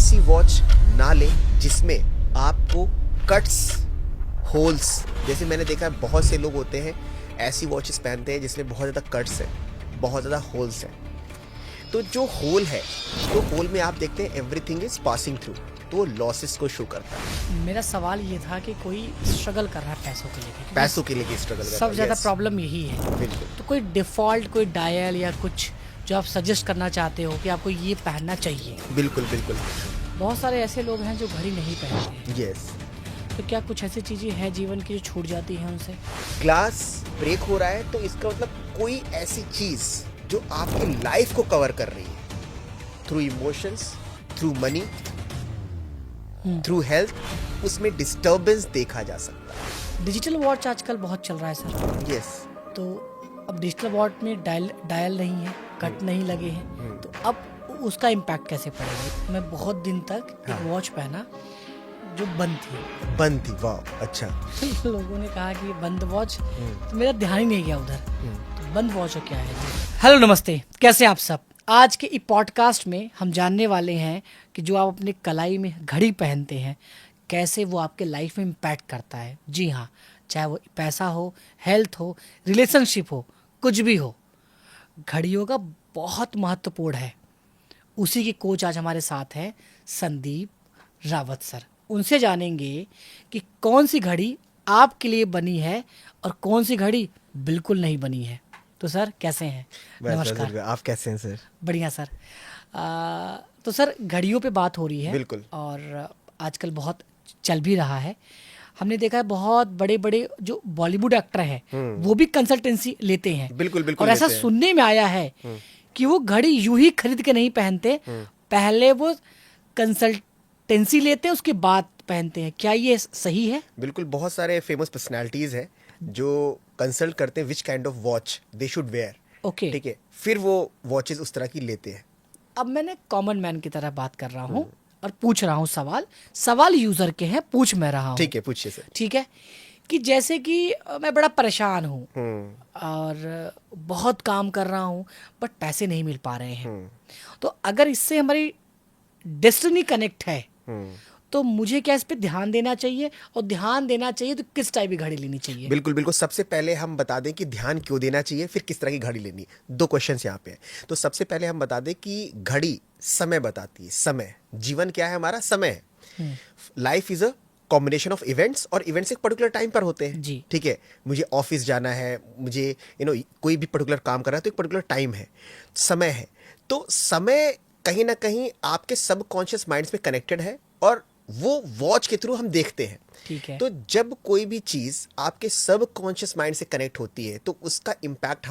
ऐसी वॉच ना लें जिसमें आपको कट्स, होल्स, जैसे मैंने देखा है बहुत से लोग होते हैं ऐसी वॉचेस पहनते हैं जिसमें बहुत ज़्यादा कट्स है, बहुत ज़्यादा होल्स है। तो जो होल है, तो होल में आप देखते हैं एवरीथिंग इज पासिंग थ्रू, तो वो लॉसेस को शो करता है। मेरा सवाल ये था कि कोई स्ट्रगल कर रहा है पैसों के लिए, क्योंकि पैसों के लिए स्ट्रगल करता है। सब ज़्यादा yes, प्रॉब्लम यही है। बिल्कुल तो कोई डिफ़ॉल्ट, कोई डायल या कुछ जो आप सजेस्ट करना चाहते हो कि आपको ये पहनना चाहिए? बिल्कुल बिल्कुल। बहुत सारे ऐसे लोग हैं जो घड़ी नहीं पहनते हैं, यस, तो क्या कुछ ऐसी चीज़ें हैं जीवन की जो छूट जाती हैं उनसे? ग्लास ब्रेक हो रहा है तो इसका मतलब कोई ऐसी चीज जो आपकी लाइफ को कवर कर रही है, through emotions, through money, through health, उसमें डिस्टर्बेंस देखा जा सकता है। डिजिटल वॉच आजकल बहुत चल रहा है सर। यस, तो अब डिजिटल वॉच में डायल नहीं है, कट नहीं लगे हैं, तो अब उसका इम्पैक्ट कैसे पड़ेगा? मैं बहुत दिन तक एक वॉच पहना जो बंद थी। बंद थी, वाह, अच्छा। लोगों ने कहा कि ये बंद वॉच, तो मेरा ध्यान ही नहीं गया उधर। तो बंद वॉच क्या है? हेलो नमस्ते, कैसे हैं आप सब? आज के इस पॉडकास्ट में हम जानने वाले हैं कि जो आप अपने कलाई में घड़ी पहनते हैं, कैसे वो आपके लाइफ में इम्पैक्ट करता है। जी हाँ, चाहे वो पैसा हो, हेल्थ हो, रिलेशनशिप हो, कुछ भी हो, घड़ियों का बहुत महत्वपूर्ण है। उसी के कोच आज हमारे साथ हैं संदीप रावत सर। उनसे जानेंगे कि कौन सी घड़ी आपके लिए बनी है और कौन सी घड़ी बिल्कुल नहीं बनी है। तो सर कैसे हैं? नमस्कार। आप कैसे हैं सर? बढ़िया सर। तो सर घड़ियों पे बात हो रही है, बिल्कुल। और आजकल बहुत चल भी रहा है। हमने देखा है बहुत बड़े बड़े जो बॉलीवुड एक्टर हैं वो भी कंसल्टेंसी लेते हैं। बिल्कुल बिल्कुल। और ऐसा लेते हैं। सुनने में आया है कि वो घड़ी यूं ही खरीद के नहीं पहनते, पहले वो कंसल्टेंसी लेते हैं, उसके बाद पहनते हैं। क्या ये सही है? बिल्कुल, बहुत सारे फेमस पर्सनालिटीज हैं जो कंसल्ट करते हैं which kind of watch they should wear. Okay. ठीक है, फिर वो वॉचेस उस तरह की लेते हैं। अब मैंने कॉमन मैन की तरह बात कर रहा हूँ और पूछ रहा हूँ सवाल यूजर के हैं, पूछ मैं रहा हूँ। ठीक है, पूछिए सर। ठीक है, कि जैसे कि मैं बड़ा परेशान हूँ और बहुत काम कर रहा हूँ बट पैसे नहीं मिल पा रहे हैं, तो अगर इससे हमारी डेस्टिनी कनेक्ट है तो मुझे क्या इस पे ध्यान देना चाहिए, और ध्यान देना चाहिए तो किस टाइप की घड़ी लेनी चाहिए? बिल्कुल बिल्कुल। सबसे पहले हम बता दें कि ध्यान क्यों देना चाहिए, फिर किस तरह की घड़ी लेनी। दो क्वेश्चंस यहाँ पे हैं। तो सबसे पहले हम बता दें कि घड़ी समय बताती है। समय, जीवन क्या है हमारा? समय है। Life is a combination of events, और इवेंट्स एक पर्टिकुलर टाइम पर होते हैं जी। ठीक है, मुझे ऑफिस जाना है, मुझे कोई भी पर्टिकुलर काम करना है, तो एक पर्टिकुलर टाइम है, समय है। तो समय कहीं ना कहीं आपके सबकॉन्शियस माइंड्स में कनेक्टेड है, और वो वॉच के थ्रू हम देखते हैं। ठीक है। तो जब कोई भी चीज़ आपके सबकॉन्शियस माइंड से कनेक्ट होती है तो उसका इम्पैक्ट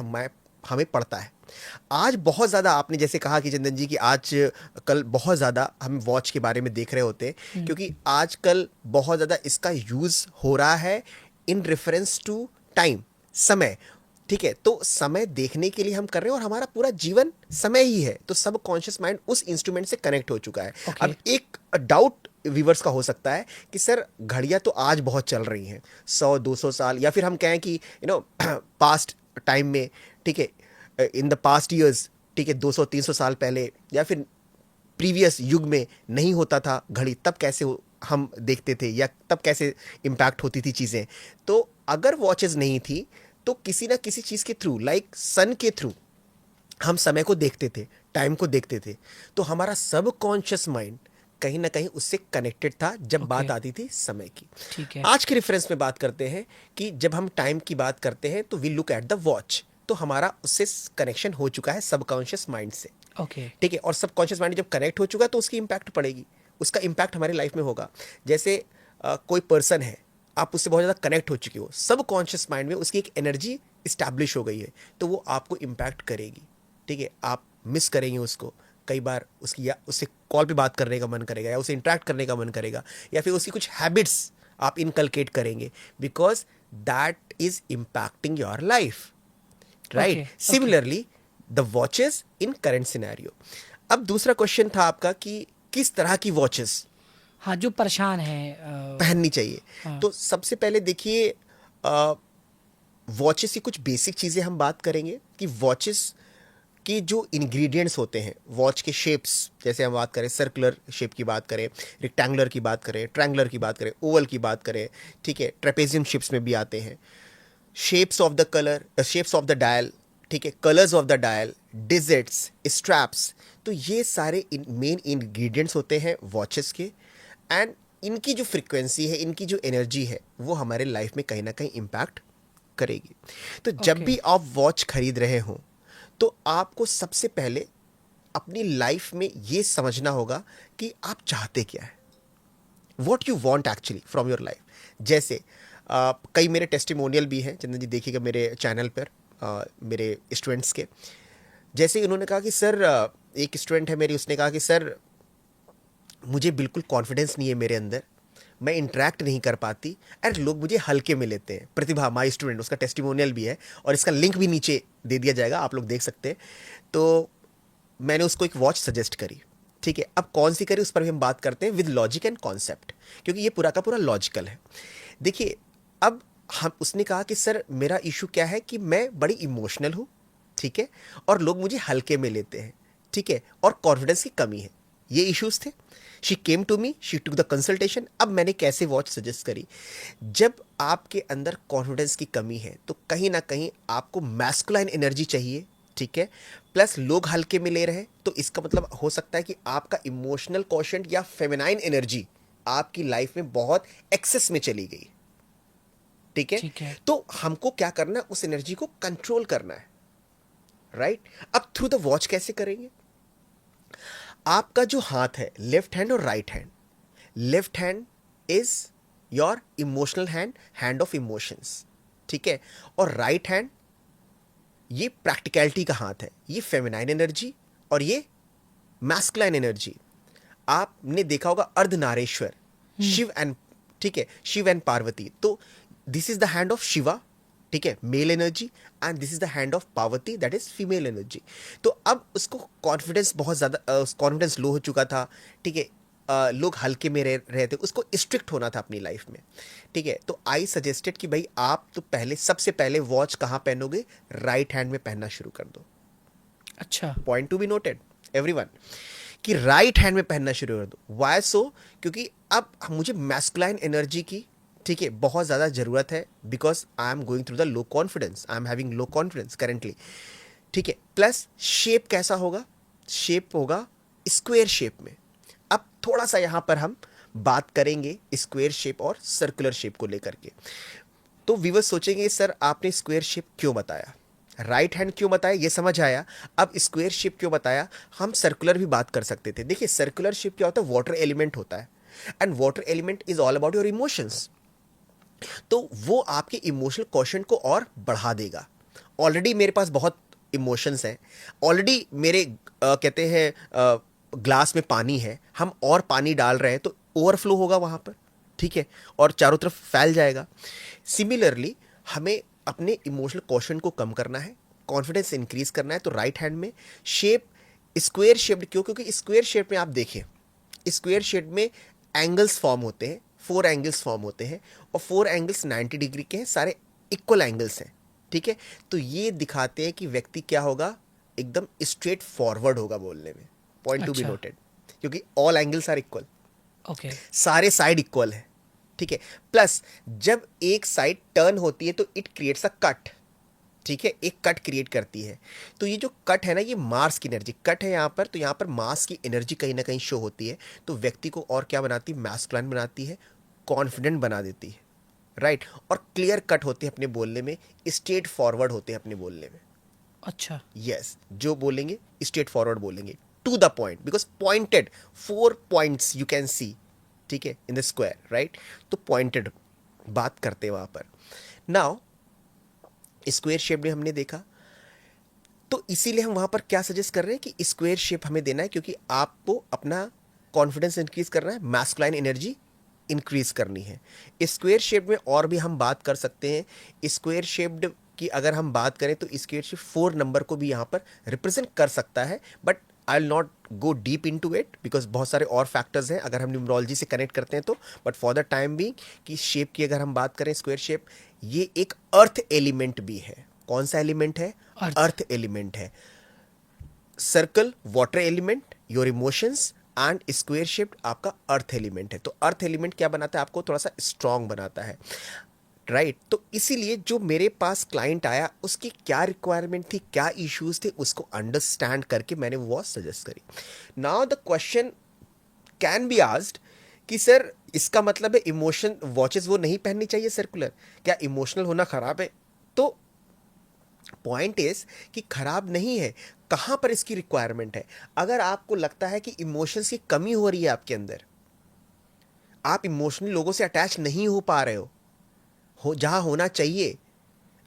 हमें पड़ता है। आज बहुत ज़्यादा, आपने जैसे कहा कि चंदन जी, कि आज कल बहुत ज़्यादा हम वॉच के बारे में देख रहे होते हैं, क्योंकि आजकल बहुत ज़्यादा इसका यूज़ हो रहा है इन रेफरेंस टू टाइम, समय। ठीक है, तो समय देखने के लिए हम कर रहे हैं, और हमारा पूरा जीवन समय ही है, तो सब कॉन्शियस माइंड उस इंस्ट्रूमेंट से कनेक्ट हो चुका है। Okay. अब एक डाउट व्यूवर्स का हो सकता है कि सर घड़ियां तो आज बहुत चल रही हैं, 100-200 साल, या फिर हम कहें कि पास्ट टाइम में, ठीक है, इन द पास्ट ईयर्स, ठीक है, 200-300 साल पहले, या फिर प्रीवियस युग में नहीं होता था घड़ी, तब कैसे हम देखते थे, या तब कैसे इम्पैक्ट होती थी चीज़ें। तो अगर वॉचेस नहीं थी तो किसी ना किसी चीज़ के थ्रू, लाइक सन के थ्रू, हम समय को देखते थे, टाइम को देखते थे, तो हमारा सबकॉन्शियस माइंड कहीं ना कहीं उससे कनेक्टेड था जब बात आती थी समय की। ठीक है। आज के रेफरेंस में बात करते हैं कि जब हम टाइम की बात करते हैं तो we look at the watch, तो हमारा उससे कनेक्शन हो चुका है सबकॉन्शियस माइंड से। ओके। ठीक है, और सबकॉन्शियस माइंड जब कनेक्ट हो चुका है तो उसकी इम्पैक्ट पड़ेगी, उसका इम्पैक्ट हमारी लाइफ में होगा। जैसे कोई पर्सन है, आप उससे बहुत ज़्यादा कनेक्ट हो चुके हो, सबकॉन्शियस माइंड में उसकी एक एनर्जी इस्टेब्लिश हो गई है, तो वो आपको इम्पैक्ट करेगी। ठीक है, आप मिस करेंगे उसको कई बार, उसकी, या उससे कॉल पे बात करने का मन करेगा, या उसे इंटरेक्ट करने का मन करेगा, या फिर उसकी कुछ हैबिट्स आप इनकलकेट करेंगे, because that is impacting your life, right? Similarly the watches in current scenario. अब दूसरा क्वेश्चन था आपका कि किस तरह की वॉचेस हाँ, जो परेशान है पहननी चाहिए। तो सबसे पहले देखिए, वॉचेस की कुछ बेसिक चीज़ें हम बात करेंगे कि वॉचेस कि जो इंग्रेडिएंट्स होते हैं वॉच के शेप्स, जैसे हम बात करें सर्कुलर शेप की बात करें, रेक्टेंगुलर की बात करें, ट्रायंगुलर की बात करें, ओवल की बात करें, ठीक है, ट्रेपेजियम शेप्स में भी आते हैं, shapes of the colour, shapes of the dial, ठीक है, colours of the dial, digits, straps, तो ये सारे मेन इंग्रेडिएंट्स होते हैं वॉचेस के। एंड इनकी जो फ्रीक्वेंसी है, इनकी जो एनर्जी है, वो हमारे लाइफ में कहीं ना कहीं इम्पैक्ट करेगी। तो जब Okay. भी आप वॉच खरीद रहे हो तो आपको सबसे पहले अपनी लाइफ में ये समझना होगा कि आप चाहते क्या है, what you want actually from your life. जैसे कई मेरे टेस्टिमोनियल भी हैं, चंदन जी देखिएगा मेरे चैनल पर, मेरे स्टूडेंट्स के। जैसे उन्होंने कहा कि सर, एक स्टूडेंट है मेरी, उसने कहा कि सर मुझे बिल्कुल कॉन्फिडेंस नहीं है मेरे अंदर, मैं इंटरेक्ट नहीं कर पाती, एंड लोग मुझे हल्के में लेते हैं। प्रतिभा माई स्टूडेंट, उसका टेस्टिमोनियल भी है और इसका लिंक भी नीचे दे दिया जाएगा, आप लोग देख सकते हैं। तो मैंने उसको एक वॉच सजेस्ट करी, ठीक है। अब कौन सी करी उस पर भी हम बात करते हैं विद लॉजिक एंड कॉन्सेप्ट, क्योंकि ये पूरा का पूरा लॉजिकल है। देखिए, अब हम उसने कहा कि सर मेरा इशू क्या है कि मैं बड़ी इमोशनल हूँ, ठीक है, और लोग मुझे हल्के में लेते हैं, ठीक है, और कॉन्फिडेंस की कमी है, ये इश्यूज थे। She came to me, she took the consultation. अब मैंने कैसे वॉच सजेस्ट करी, जब आपके अंदर कॉन्फिडेंस की कमी है तो कहीं ना कहीं आपको मैस्कुलाइन एनर्जी चाहिए, ठीक है, प्लस लोग हल्के में ले रहे हैं, तो इसका मतलब हो सकता है कि आपका इमोशनल क्वोशंट या फेमिनाइन एनर्जी आपकी लाइफ में बहुत एक्सेस में चली गई, ठीक है। ठीक है। तो हमको क्या करना है, उस एनर्जी को कंट्रोल करना है, राइट। अब थ्रू द वॉच कैसे करेंगे, आपका जो हाथ है, लेफ्ट हैंड और right hand, left hand is your emotional hand, hand of emotions, ठीक है, और राइट हैंड ये प्रैक्टिकलिटी का हाथ है, ये फेमिनाइन एनर्जी और ये मैस्कुलाइन एनर्जी। आपने देखा होगा अर्धनारेश्वर, शिव एंड, ठीक है, शिव एंड पार्वती, तो this is the hand of Shiva, ठीक है, mail energy, and this is the hand of Parvati, that is female energy. तो अब उसको कॉन्फिडेंस बहुत ज़्यादा, कॉन्फिडेंस लो हो चुका था, ठीक है, लोग हल्के में रहे थे, उसको स्ट्रिक्ट होना था अपनी लाइफ में, ठीक है। तो आई सजेस्टेड कि भाई आप तो पहले, सबसे पहले वॉच कहाँ पहनोगे, राइट हैंड में पहनना शुरू कर दो। अच्छा। Point to be noted everyone, कि राइट हैंड में पहनना शुरू कर दो। वाई सो, क्योंकि अब मुझे मैस्कुलाइन एनर्जी की, ठीक है, बहुत ज़्यादा ज़रूरत है, because I am going through the low confidence, I am having low confidence currently, ठीक है। प्लस शेप कैसा होगा, शेप होगा स्क्वायर शेप में। अब थोड़ा सा यहाँ पर हम बात करेंगे स्क्वायर शेप और सर्कुलर शेप को लेकर के। तो व्यूअर्स सोचेंगे सर आपने स्क्वायर शेप क्यों बताया, राइट हैंड क्यों बताया, ये समझ आया। अब स्क्वायर शेप क्यों बताया, हम सर्कुलर भी बात कर सकते थे। देखिए सर्कुलर शेप क्या होता है, वाटर एलिमेंट होता है, and water element is all about your emotions. तो वो आपके इमोशनल क्वोशंट को और बढ़ा देगा। ऑलरेडी मेरे पास बहुत इमोशंस हैं, ऑलरेडी मेरे कहते हैं ग्लास में पानी है, हम और पानी डाल रहे हैं तो ओवरफ्लो होगा वहाँ पर, ठीक है, और चारों तरफ फैल जाएगा। सिमिलरली हमें अपने इमोशनल क्वोशंट को कम करना है, कॉन्फिडेंस इंक्रीज करना है, तो राइट हैंड में शेप स्क्वायर शेप्ड क्यों, क्योंकि स्क्वायर शेप में आप देखिए, स्क्वायर शेप में एंगल्स फॉर्म होते हैं, 4 एंगल्स फॉर्म होते हैं, और 4 एंगल्स 90 डिग्री के हैं, सारे इक्वल एंगल्स हैं, ठीक है। तो ये दिखाते हैं कि व्यक्ति क्या होगा, एकदम स्ट्रेट फॉरवर्ड होगा बोलने में। पॉइंट टू बी अच्छा। नोटेड, क्योंकि all angles are equal, okay. सारे साइड इक्वल है, ठीक है। प्लस जब एक साइड टर्न होती है तो इट क्रिएट्स अ कट, ठीक है, एक कट क्रिएट करती है। तो ये जो कट है ना, ये मार्स की एनर्जी कट है यहाँ पर, तो यहाँ पर मार्स की एनर्जी कहीं ना कहीं शो होती है, तो व्यक्ति को और क्या बनाती है, मैस्कुलाइन बनाती है, कॉन्फिडेंट बना देती है, राइट, और क्लियर कट होते हैं अपने बोलने में, स्ट्रेट फॉरवर्ड होते हैं अपने बोलने में। अच्छा। यस, जो बोलेंगे स्ट्रेट फॉरवर्ड बोलेंगे, to the point, because pointed 4 points you can see, ठीक है, इन द स्क्वायर, राइट, तो पॉइंटेड बात करते हैं वहां पर। नाउ स्क्वायर शेप में हमने देखा, तो इसीलिए हम वहां पर क्या सजेस्ट कर रहे हैं कि स्क्वायर शेप हमें देना है, क्योंकि आपको अपना कॉन्फिडेंस इंक्रीज करना है, मैस्कुलाइन एनर्जी इंक्रीज करनी है। स्क्वायर शेप में और भी हम बात कर सकते हैं। स्क्वायर शेप्ड की अगर हम बात करें तो स्क्वायर शेप 4 नंबर को भी यहाँ पर रिप्रेजेंट कर सकता है, but I will not go deep into it, because बहुत सारे और फैक्टर्स हैं अगर हम न्यूमरोलॉजी से कनेक्ट करते हैं तो। But for the time being कि शेप की अगर हम बात करें, स्क्वायर शेप ये एक अर्थ एलिमेंट भी है। कौन सा एलिमेंट है, अर्थ। अर्थ एलिमेंट है। Circle water element, your emotions, and square shape आपका अर्थ एलिमेंट है। तो अर्थ एलिमेंट क्या बनाता है, आपको थोड़ा सा स्ट्रांग बनाता है, राइट तो इसीलिए जो मेरे पास क्लाइंट आया उसकी क्या रिक्वायरमेंट थी, क्या इश्यूज थे, उसको अंडरस्टैंड करके मैंने वो वॉच सजेस्ट करी। Now the question can be asked कि सर इसका मतलब है इमोशन वॉचेस वो नहीं पहननी चाहिए सर्कुलर, क्या इमोशनल होना खराब है? तो पॉइंट इज कि खराब नहीं है, कहां पर इसकी रिक्वायरमेंट है। अगर आपको लगता है कि इमोशंस की कमी हो रही है आपके अंदर, आप इमोशनली लोगों से अटैच नहीं हो पा रहे हो जहां होना चाहिए,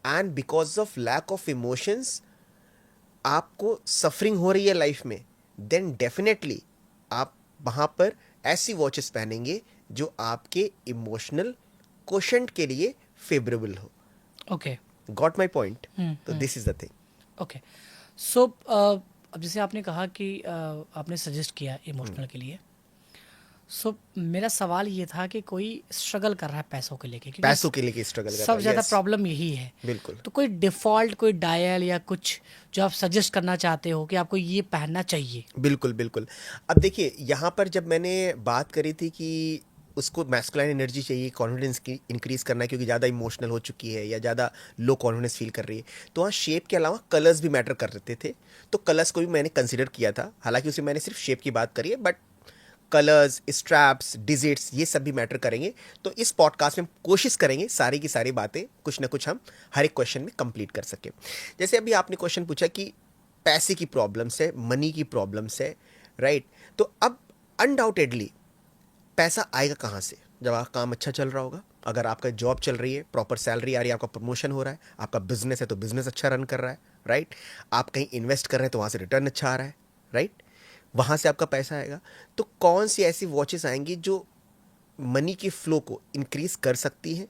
and because of lack of emotions आपको सफरिंग हो रही है लाइफ में, देन डेफिनेटली आप वहां पर ऐसी वॉचेस पहनेंगे जो आपके इमोशनल क्वोशंट के लिए फेवरेबल हो। Okay got my point? तो this is the thing. Okay. So अब जैसे आपने कहा कि आपने सजेस्ट किया इमोशनल के लिए, सो मेरा सवाल ये था कि कोई स्ट्रगल कर रहा है पैसों के लेके, क्योंकि पैसों के लिए स्ट्रगल कर रहा सब है, ज़्यादा yes, प्रॉब्लम यही है। बिल्कुल। तो कोई डिफ़ॉल्ट कोई डायल या कुछ जो आप सजेस्ट करना चाहते हो कि आपको ये पहनना चाहिए? बिल्कुल बिल्कुल। अब देखिए यहाँ पर जब मैंने बात करी थी कि उसको मैस्कुलाइन एनर्जी चाहिए, कॉन्फिडेंस की इंक्रीज करना है क्योंकि ज़्यादा इमोशनल हो चुकी है या ज़्यादा लो कॉन्फिडेंस फील कर रही है, तो वहाँ शेप के अलावा कलर्स भी मैटर कर रहे थे। तो कलर्स को भी मैंने कंसिडर किया था, हालांकि उसे मैंने सिर्फ शेप की बात करी है, बट कलर्स, स्ट्रैप्स, डिजिट्स ये सब भी मैटर करेंगे। तो इस पॉडकास्ट में हम कोशिश करेंगे सारी की सारी बातें कुछ ना कुछ हम हर एक क्वेश्चन में कंप्लीट कर सके। जैसे अभी आपने क्वेश्चन पूछा कि पैसे की प्रॉब्लम्स है, मनी की प्रॉब्लम्स है, राइट? तो अब अनडाउटेडली पैसा आएगा कहाँ से? जब आपका काम अच्छा चल रहा होगा, अगर आपका जॉब चल रही है, प्रॉपर सैलरी आ रही है, आपका प्रमोशन हो रहा है, आपका बिजनेस है तो बिजनेस अच्छा रन कर रहा है, राइट? आप कहीं इन्वेस्ट कर रहे हैं तो वहाँ से रिटर्न अच्छा आ रहा है, राइट? वहाँ से आपका पैसा आएगा। तो कौन सी ऐसी वॉचेस आएंगी जो मनी की फ्लो को इंक्रीज कर सकती हैं,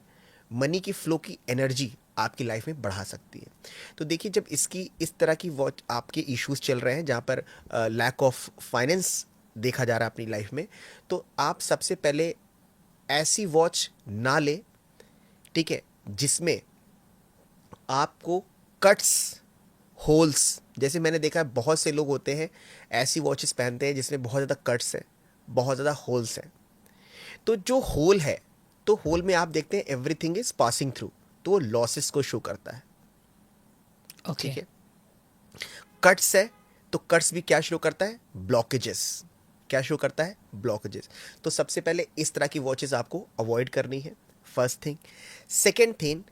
मनी की फ्लो की एनर्जी आपकी लाइफ में बढ़ा सकती है? तो देखिए, जब इसकी इस तरह की वॉच आपके इश्यूज चल रहे हैं जहाँ पर लैक ऑफ फाइनेंस देखा जा रहा है अपनी लाइफ में, तो आप सबसे पहले ऐसी वॉच ना ले, ठीक है, जिसमें आपको कट्स, होल्स, जैसे मैंने देखा है बहुत से लोग होते हैं ऐसी वॉचेस पहनते हैं जिसमें बहुत ज़्यादा कट्स है, बहुत ज़्यादा होल्स है। तो जो होल है, तो होल में आप देखते हैं एवरीथिंग इज पासिंग थ्रू, तो वो लॉसेस को शो करता है, ओके। ठीक है? कट्स है तो कट्स भी क्या शो करता है? ब्लॉकेजेस। क्या शो करता है? ब्लॉकेजेस। तो सबसे पहले इस तरह की वॉचेस आपको अवॉइड करनी है, फर्स्ट थिंग। सेकेंड थिंग,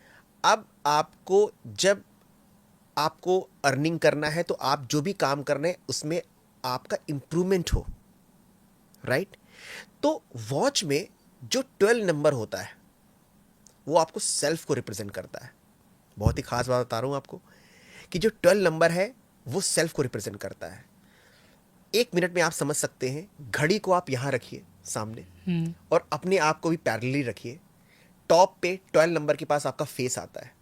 अब आपको जब आपको अर्निंग करना है तो आप जो भी काम कर रहे हैं उसमें आपका इंप्रूवमेंट हो, राइट? तो वॉच में जो 12 नंबर होता है वो आपको सेल्फ को रिप्रेजेंट करता है। बहुत ही खास बात बता रहा हूं आपको कि जो 12 नंबर है वो सेल्फ को रिप्रेजेंट करता है। 1 मिनट में आप समझ सकते हैं, घड़ी को आप यहां रखिए सामने और अपने आप को भी पैरेलली रखिए। टॉप पे 12 नंबर के पास आपका फेस आता है,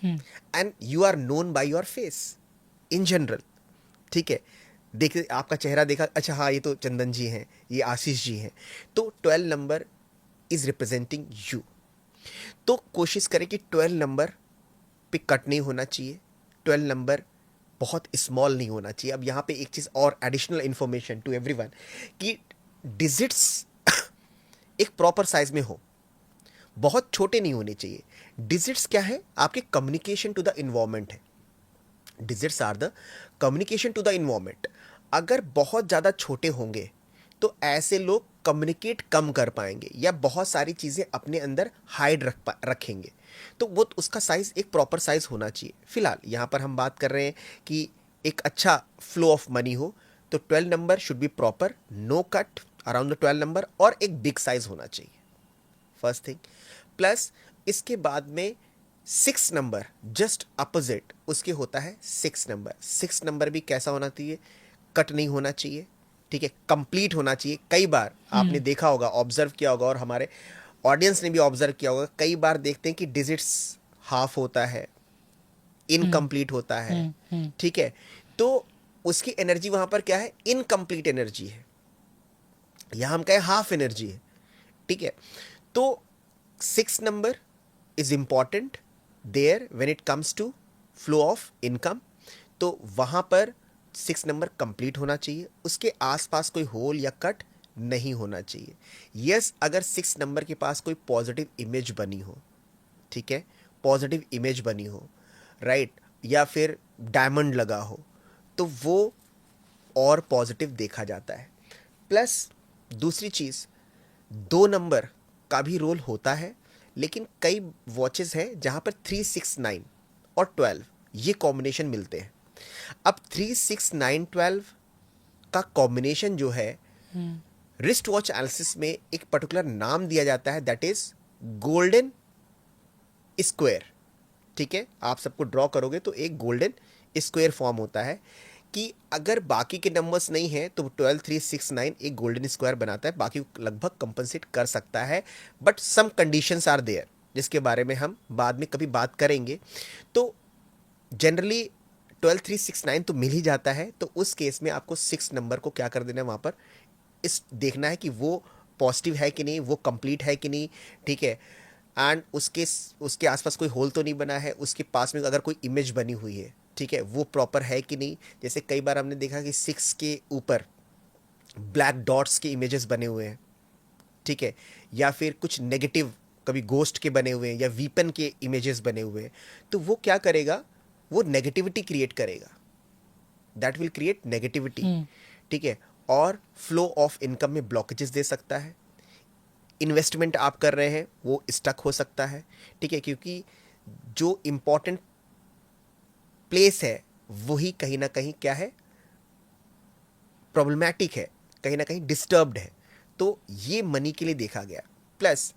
and you are known by your face in general, ठीक है? देखिए, आपका चेहरा देखा, अच्छा हाँ ये तो चंदन जी हैं, ये आशीष जी हैं, तो 12 नंबर इज रिप्रेजेंटिंग यू। तो कोशिश करें कि 12 नंबर पे कट नहीं होना चाहिए, 12 नंबर बहुत स्मॉल नहीं होना चाहिए। अब यहाँ पे एक चीज़ और एडिशनल इंफॉर्मेशन टू एवरीवन कि डिजिट्स एक प्रॉपर साइज में हो, बहुत छोटे नहीं होने चाहिए। डिजिट्स क्या है? आपके कम्युनिकेशन टू द इन्वायरमेंट है। Digits are the communication to the environment. अगर बहुत ज़्यादा छोटे होंगे तो ऐसे लोग कम्युनिकेट कम कर पाएंगे या बहुत सारी चीज़ें अपने अंदर हाइड रखेंगे। तो वो उसका साइज़ एक प्रॉपर साइज़ होना चाहिए। फिलहाल यहाँ पर हम बात कर रहे हैं कि एक अच्छा फ्लो ऑफ मनी हो, तो 12 number should be proper, no cut around the 12 number, और एक बिग साइज होना चाहिए, फर्स्ट थिंग। प्लस इसके बाद में 6 नंबर जस्ट अपोजिट उसके होता है 6 नंबर। 6 नंबर भी कैसा होना चाहिए? कट नहीं होना चाहिए, ठीक है, कंप्लीट होना चाहिए। कई बार आपने देखा होगा, ऑब्जर्व किया होगा, और हमारे ऑडियंस ने भी ऑब्जर्व किया होगा, कई बार देखते हैं कि डिजिट्स हाफ होता है, इनकम्प्लीट होता है, ठीक है? तो उसकी एनर्जी वहां पर क्या है? इनकम्प्लीट एनर्जी है, यहां हम कहें हाफ एनर्जी है, ठीक है? तो 6 number is important there when it comes to flow of income. तो वहां पर 6 नंबर कंप्लीट होना चाहिए, उसके आसपास कोई होल या कट नहीं होना चाहिए। यस, अगर 6 नंबर के पास कोई पॉजिटिव इमेज बनी हो, ठीक है, पॉजिटिव इमेज बनी हो, राइट, या फिर डायमंड लगा हो, तो वो और पॉजिटिव देखा जाता है। प्लस दूसरी चीज़, 2 नंबर का भी रोल होता है, लेकिन कई वॉचेस हैं जहाँ पर 3, 6, 9 और 12 ये कॉम्बिनेशन मिलते हैं। अब 3, 6, 9, 12 का कॉम्बिनेशन जो है, रिस्ट वॉच एनालिसिस में एक पर्टिकुलर नाम दिया जाता है, दैट इज गोल्डन स्क्वायर। ठीक है, आप सबको ड्रॉ करोगे तो एक गोल्डन स्क्वायर फॉर्म होता है कि अगर बाकी के नंबर्स नहीं हैं तो 12, 3, 6, 9 एक गोल्डन स्क्वायर बनाता है, बाकी लगभग कंपनसेट कर सकता है, but some conditions are there जिसके बारे में हम बाद में कभी बात करेंगे। तो जनरली 12, 3, 6, 9 तो मिल ही जाता है, तो उस केस में आपको 6 नंबर को क्या कर देना है, वहाँ पर इस देखना है कि वो पॉजिटिव है कि नहीं, वो कंप्लीट है कि नहीं, ठीक है, एंड उसके आसपास कोई होल तो नहीं बना है, उसके पास में अगर कोई इमेज बनी हुई है, ठीक है, वो प्रॉपर है कि नहीं। जैसे कई बार हमने देखा कि 6 के ऊपर ब्लैक डॉट्स के इमेजेस बने हुए हैं, ठीक है, या फिर कुछ नेगेटिव कभी गोस्ट के बने हुए हैं या वीपन के इमेजेस बने हुए हैं, तो वो क्या करेगा, वो नेगेटिविटी क्रिएट करेगा, दैट विल क्रिएट नेगेटिविटी, ठीक है, और फ्लो ऑफ इनकम में ब्लॉकेजेस दे सकता है। इन्वेस्टमेंट आप कर रहे हैं वो स्टक हो सकता है, ठीक है, क्योंकि जो इम्पोर्टेंट प्लेस है वही कहीं ना कहीं क्या है, प्रॉब्लमैटिक है, कहीं ना कहीं डिस्टर्ब्ड है, तो ये मनी के लिए देखा गया। प्लस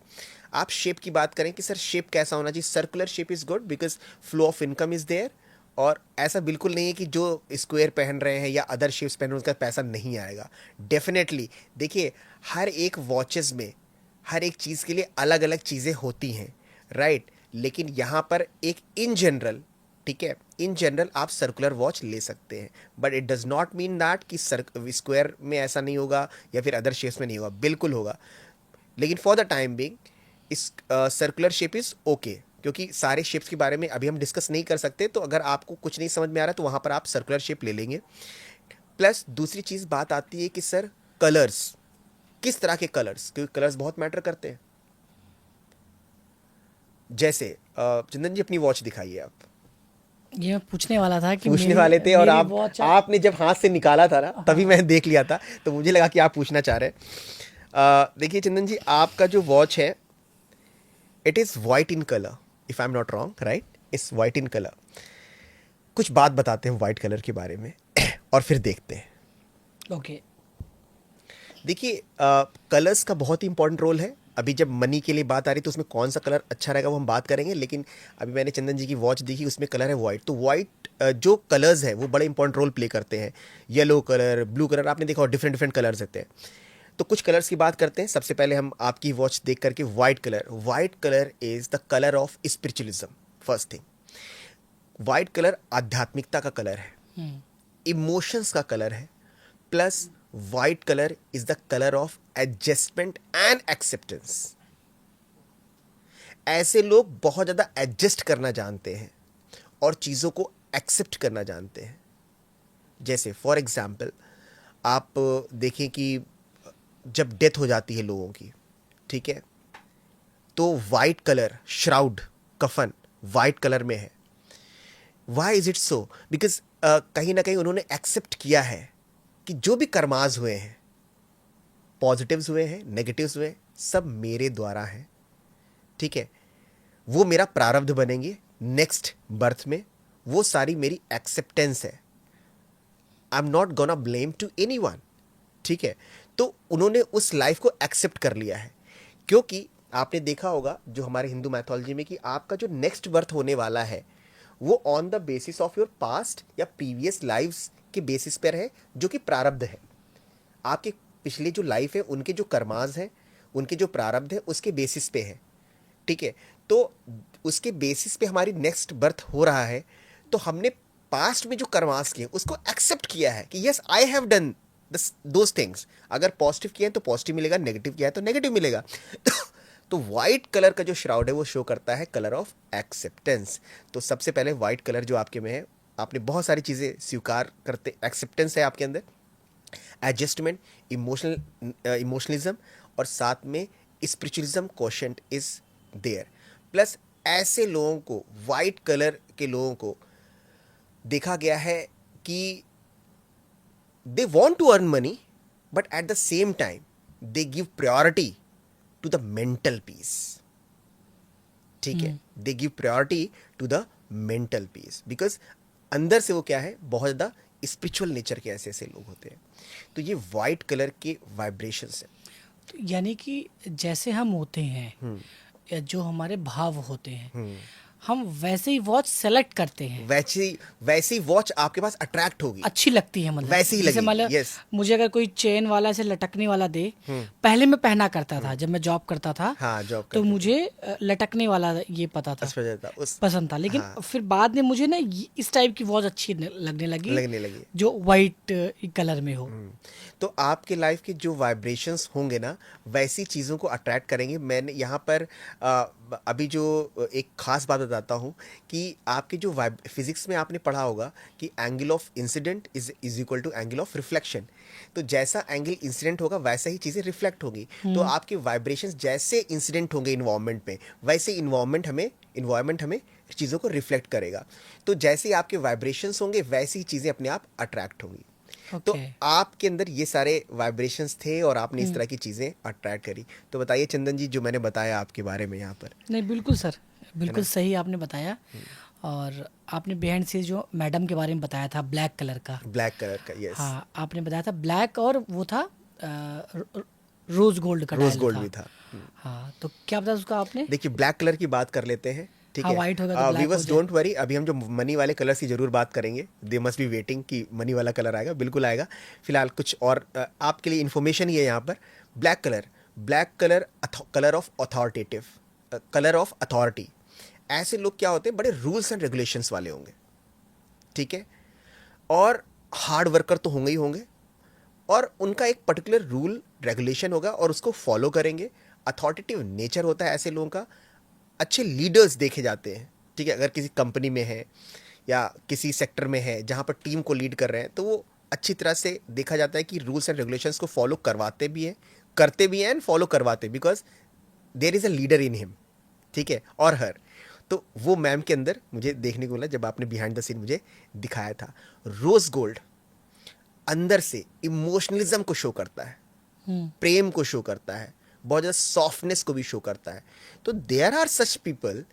आप शेप की बात करें कि सर शेप कैसा होना चाहिए, circular shape is good because flow of income is there, और ऐसा बिल्कुल नहीं है कि जो स्क्वायर पहन रहे हैं या अदर शेप्स पहन रहे हैं उसका पैसा नहीं आएगा, डेफिनेटली। देखिए, हर एक वॉचेस में हर एक चीज़ के लिए अलग अलग चीज़ें होती हैं, राइट, लेकिन यहाँ पर एक इन जनरल, ठीक है, इन जनरल आप सर्कुलर वॉच ले सकते हैं, but it does not mean that कि स्क्वायर में ऐसा नहीं होगा या फिर अदर शेप्स में नहीं होगा, बिल्कुल होगा, लेकिन फॉर द टाइम बिंग इस सर्कुलर शेप इज़ ओके, क्योंकि सारे शेप्स के बारे में अभी हम डिस्कस नहीं कर सकते, तो अगर आपको कुछ नहीं समझ में आ रहा तो वहाँ पर आप सर्कुलर शेप ले लेंगे। प्लस दूसरी चीज़ बात आती है कि सर कलर्स, किस तरह के कलर्स, क्योंकि कलर्स बहुत मैटर करते हैं। जैसे चंदन जी अपनी वॉच दिखाइए आप। ये मैं पूछने वाला था कि पूछने वाले थे और मेरी वॉच आपने जब हाथ से निकाला था ना तभी मैंने देख लिया था, तो मुझे लगा कि आप पूछना चाह रहे हैं। देखिए चंदन जी, आपका जो वॉच है it is white in colour, if I am not wrong, right, it's white in colour. कुछ बात बताते हैं वाइट कलर के बारे में और फिर देखते हैं। ओके। देखिए, कलर्स का बहुत ही इंपॉर्टेंट रोल है। अभी जब मनी के लिए बात आ रही तो उसमें कौन सा कलर अच्छा रहेगा वो हम बात करेंगे, लेकिन अभी मैंने चंदन जी की वॉच देखी, उसमें कलर है वाइट, तो वाइट जो कलर्स है वो बड़े इंपॉर्टेंट रोल प्ले करते हैं। येलो कलर, ब्लू कलर, आपने देखा, और डिफरेंट डिफरेंट कलर्स होते हैं। तो कुछ कलर्स की बात करते हैं। सबसे पहले हम आपकी वॉच देख करके, white colour is the colour of spiritualism. First thing, white colour आध्यात्मिकता का कलर है, इमोशंस का कलर है, plus white colour is the colour of adjustment and acceptance. ऐसे लोग बहुत ज़्यादा एडजस्ट करना जानते हैं और चीज़ों को एक्सेप्ट करना जानते हैं। जैसे फॉर एग्जाम्पल आप देखें कि जब डेथ हो जाती है लोगों की, ठीक है, तो वाइट कलर, श्राउड, कफन वाइट कलर में है। Why is it so? Because कहीं ना कहीं उन्होंने एक्सेप्ट किया है कि जो भी कर्माज हुए हैं, पॉजिटिव्स हुए हैं, नेगेटिव्स हुए हैं, सब मेरे द्वारा हैं, ठीक है, वो मेरा प्रारब्ध बनेंगे नेक्स्ट बर्थ में, वो सारी मेरी एक्सेप्टेंस है। I am not gonna blame to anyone, ठीक है। तो उन्होंने उस लाइफ को एक्सेप्ट कर लिया है, क्योंकि आपने देखा होगा जो हमारे हिंदू मैथोलॉजी में कि आपका जो नेक्स्ट बर्थ होने वाला है वो on the basis of your past या प्रीवियस लाइफ्स के बेसिस पर है, जो कि प्रारब्ध है। आपके पिछले जो लाइफ है उनके जो कर्माज हैं, उनके जो प्रारब्ध है उसके बेसिस पे है, ठीक है। तो उसके बेसिस पे हमारी नेक्स्ट बर्थ हो रहा है, तो हमने पास्ट में जो कर्मास किए उसको एक्सेप्ट किया है कि yes I have done those things. अगर पॉजिटिव किया है तो पॉजिटिव मिलेगा, नेगेटिव किया है तो नेगेटिव मिलेगा। तो वाइट कलर का जो श्राउड है वो शो करता है कलर ऑफ एक्सेप्टेंस। तो सबसे पहले वाइट कलर जो आपके में है आपने बहुत सारी चीज़ें स्वीकार करते, एक्सेप्टेंस है आपके अंदर, एडजस्टमेंट, इमोशनलिज्म, और साथ में spiritualism quotient is there. Plus ऐसे लोगों को, वाइट कलर के लोगों को देखा गया है कि they want to earn money, but at the same time they give priority to the mental peace. ठीक है, they give priority to the mental peace because अंदर से वो क्या है, बहुत ज़्यादा स्पिरिचुअल नेचर के ऐसे ऐसे लोग होते हैं। तो ये वाइट कलर के वाइब्रेशंस हैं। तो यानी कि जैसे हम होते हैं या जो हमारे भाव होते हैं, हम वैसे ही वॉच सेलेक्ट करते हैं, वैसी वॉच आपके पास अट्रैक्ट होगी, अच्छी लगती है, मतलब वैसी ही जैसे लगेगी। मान लो Yes. मुझे अगर कोई चेन वाला ऐसे लटकने वाला दे, पहले मैं पहना करता था जब मैं जॉब करता था, हाँ, जॉब तो मुझे लटकने वाला ये पता था, पसंद था। लेकिन फिर बाद में मुझे ना इस टाइप की वॉच अच्छी लगने लगी जो वाइट कलर में हो। तो आपके लाइफ के जो वाइब्रेशंस होंगे ना, वैसी चीज़ों को अट्रैक्ट करेंगे। मैंने यहाँ पर अभी जो एक खास बात बताता हूँ कि आपके जो फिजिक्स में आपने पढ़ा होगा कि angle of incidence is equal to angle of reflection. तो जैसा एंगल इंसिडेंट होगा वैसा ही चीज़ें रिफ्लेक्ट होगी। तो आपके वाइब्रेशंस जैसे इंसिडेंट होंगे इन्वायरमेंट में, वैसे इन्वायरमेंट हमें चीज़ों को रिफ्लेक्ट करेगा। तो जैसे ही आपके वाइब्रेशंस होंगे वैसी ही चीज़ें अपने आप अट्रैक्ट होंगी। तो आपके अंदर ये सारे वाइब्रेशंस थे और आपने इस तरह की चीज़ें अट्रैक्ट करी। तो बताइए चंदन जी, जो मैंने बताया आपके बारे में यहाँ पर। नहीं, बिल्कुल सर, बिल्कुल सही आपने बताया। और आपने बिहाइंड से जो मैडम के बारे में बताया था, ब्लैक कलर का, यस। हाँ, आपने बताया था ब्लैक, और वो था रोज गोल्ड का, रोज गोल्ड भी था। हाँ, तो क्या बताया उसका आपने? देखिए, ब्लैक कलर की बात कर लेते हैं, ठीक है। व्हाइट होगा तो ब्लैक हो व्यूअर्स जाए। डोंट वरी, अभी हम जो मनी वाले कलर्स की जरूर बात करेंगे। दे मस्ट बी वेटिंग कि मनी वाला कलर आएगा, बिल्कुल आएगा। फिलहाल कुछ और आपके लिए इन्फॉर्मेशन ही है यहाँ पर। Black colour colour of authoritative, colour of authority. ऐसे लोग क्या होते हैं, बड़े रूल्स एंड रेगुलेशंस वाले होंगे, ठीक है, और हार्ड वर्कर तो होंगे ही होंगे, और उनका एक पर्टिकुलर रूल रेगुलेशन होगा और उसको फॉलो करेंगे। अथॉरिटेटिव नेचर होता है ऐसे लोगों का। अच्छे लीडर्स देखे जाते हैं, ठीक है। अगर किसी कंपनी में है या किसी सेक्टर में है जहाँ पर टीम को लीड कर रहे हैं, तो वो अच्छी तरह से देखा जाता है कि रूल्स एंड रेगुलेशंस को फॉलो करवाते भी हैं, करते भी हैं एंड फॉलो करवाते, because there is a leader in him, ठीक है, और हर। तो वो मैम के अंदर मुझे देखने को मिला जब आपने बिहाइंड द सीन मुझे दिखाया था। रोज गोल्ड अंदर से इमोशनलिज्म को शो करता है, प्रेम को शो करता है, बहुत ज़्यादा सॉफ्टनेस को भी शो करता है। तो देयर आर सच पीपल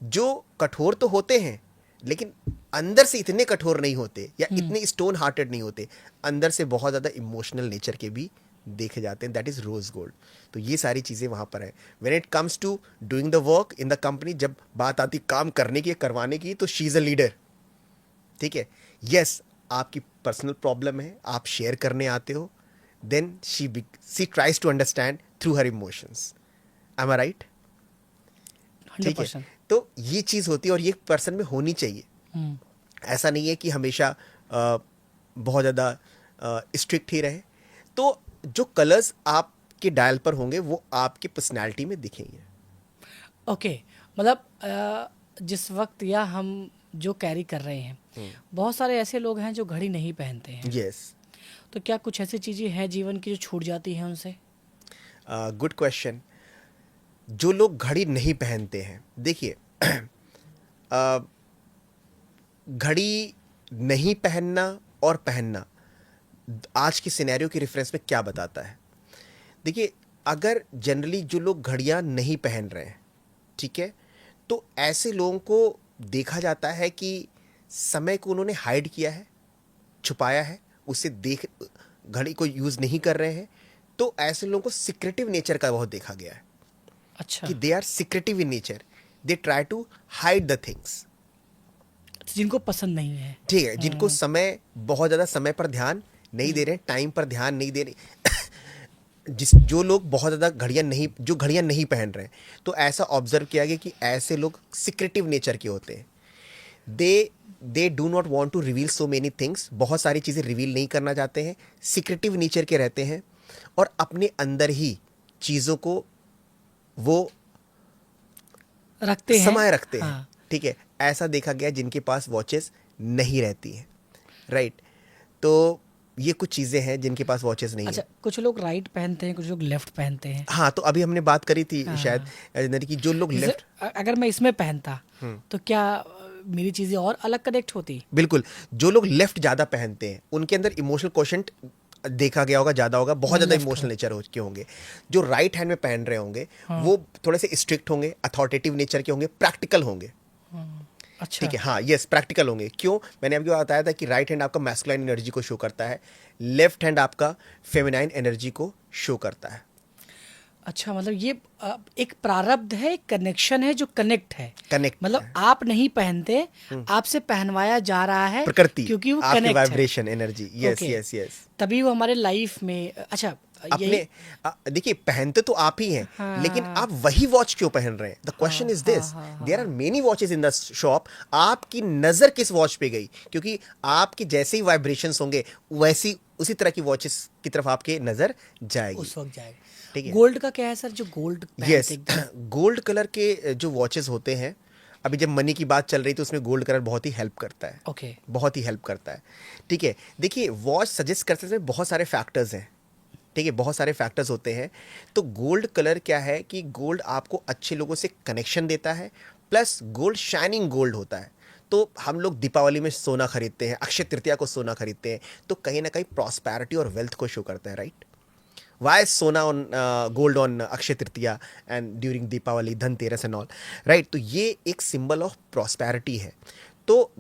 जो कठोर तो होते हैं लेकिन अंदर से इतने कठोर नहीं होते या इतने स्टोन हार्टेड नहीं होते, अंदर से बहुत ज़्यादा इमोशनल नेचर के भी देखे जाते हैं। That is rose gold. तो ये सारी चीज़ें वहाँ पर है। When it comes to doing the work in the company, जब बात आती काम करने की, करवाने की, तो शी इज़ अ लीडर, ठीक है। यस, आपकी पर्सनल प्रॉब्लम है, आप शेयर करने आते हो, then she tries to understand through her emotions. Am I right? ठीक है। तो ये चीज़ होती है और ये पर्सन में होनी चाहिए। ऐसा नहीं है कि हमेशा बहुत ज़्यादा स्ट्रिक्ट ही रहे। तो जो कलर्स आपके डायल पर होंगे वो आपकी पर्सनैलिटी में दिखेंगे। ओके, मतलब जिस वक्त या हम जो कैरी कर रहे हैं, बहुत सारे ऐसे लोग हैं जो घड़ी नहीं पहनते हैं। यस। तो क्या कुछ ऐसी चीज़ें हैं जीवन की जो छूट जाती हैं उनसे? Good question. जो लोग घड़ी नहीं पहनते हैं, देखिए, घड़ी नहीं पहनना और पहनना आज की सिनेरियो के रेफरेंस में क्या बताता है। देखिए, अगर जनरली जो लोग घड़ियां नहीं पहन रहे हैं, ठीक है, तो ऐसे लोगों को देखा जाता है कि समय को उन्होंने हाइड किया है, छुपाया है, उसे घड़ी को यूज़ नहीं कर रहे हैं। तो ऐसे लोगों को सिक्रेटिव नेचर का बहुत देखा गया है। अच्छा, कि they are secretive in nature, they try to hide the things. जिनको पसंद नहीं है, ठीक है, जिनको समय, बहुत ज़्यादा समय पर ध्यान नहीं दे रहे हैं, टाइम पर ध्यान नहीं दे रहे जो लोग बहुत ज़्यादा घड़ियां नहीं पहन रहे हैं, तो ऐसा ऑब्जर्व किया गया कि ऐसे लोग सिक्रेटिव नेचर के होते हैं। They do not want to reveal so many things, बहुत सारी चीज़ें रिवील नहीं करना चाहते हैं, सिक्रेटिव नेचर के रहते हैं और अपने अंदर ही चीज़ों को वो रखते हैं, समाये रखते हैं। हाँ। ठीक है, ऐसा देखा गया जिनके पास वॉचेस नहीं रहती हैं, राइट। तो ये कुछ चीज़ें हैं जिनके पास वॉचेस नहीं अच्छा, है। कुछ लोग राइट पहनते हैं, कुछ लोग लेफ्ट पहनते हैं। हाँ, तो अभी हमने बात करी थी हाँ। शायद नदी की, जो लोग जैसे लेफ्ट, अगर मैं इसमें पहनता तो क्या मेरी चीजें और अलग कनेक्ट होती? बिल्कुल, जो लोग लेफ्ट ज़्यादा पहनते हैं उनके अंदर इमोशनल क्वोशंट देखा गया होगा, ज़्यादा होगा, बहुत ज़्यादा लेफ्ट इमोशनल हो। नेचर के होंगे। जो राइट हैंड में पहन रहे होंगे हाँ। वो थोड़े से स्ट्रिक्ट होंगे, अथॉरिटेटिव नेचर के होंगे, प्रैक्टिकल होंगे। अच्छा। ठीक है, हाँ, यस, प्रैक्टिकल होंगे। क्यों? मैंने आपको बताया था कि राइट हैंड आपका मैस्कुलाइन एनर्जी को शो करता है, लेफ्ट हैंड आपका फेमिनाइन एनर्जी को शो करता है। अच्छा, मतलब ये एक प्रारब्ध है, एक कनेक्शन है जो कनेक्ट है। कनेक्ट मतलब है। आप नहीं पहनते, आपसे पहनवाया जा रहा है प्रकृति, क्योंकि वो आपकी कनेक्ट है। Vibration energy, yes okay. Yes yes. तभी वो हमारे लाइफ में अच्छा अपने यही। देखिए, पहनते तो आप ही हैं, हाँ, लेकिन हाँ, आप वही वॉच क्यों पहन रहे हैं? द क्वेश्चन इज हाँ, दिस। हाँ, there are many watches in the shop. आपकी नजर किस वॉच पे गई? क्योंकि आपकी जैसे ही वाइब्रेशंस होंगे वैसी उसी तरह की वॉचेस की तरफ आपकी नजर जाएगी। उस वक्त जाएगा। ठीक है, गोल्ड का क्या है सर, जो गोल्ड पहनते यस। एकदम? गोल्ड कलर के जो वॉचेस होते हैं, अभी जब मनी की बात चल रही थी उसमें गोल्ड कलर बहुत ही हेल्प करता है। ओके। बहुत ही हेल्प करता है। ठीक है, देखिए, वॉच सजेस्ट करते समय बहुत सारे फैक्टर्स हैं। ठीक है, बहुत सारे फैक्टर्स होते हैं। तो गोल्ड कलर क्या है कि गोल्ड आपको अच्छे लोगों से कनेक्शन देता है, प्लस गोल्ड शाइनिंग गोल्ड होता है। तो हम लोग दीपावली में सोना खरीदते हैं, अक्षय तृतीया को सोना खरीदते हैं, तो कहीं ना कहीं प्रॉस्पेरिटी और वेल्थ को शो करता है, right. Why sona on gold on Akshaya Tritiya and during Deepawali, Dhanteras and all, right. तो ये एक सिंबल ऑफ प्रॉस्पेरिटी है। तो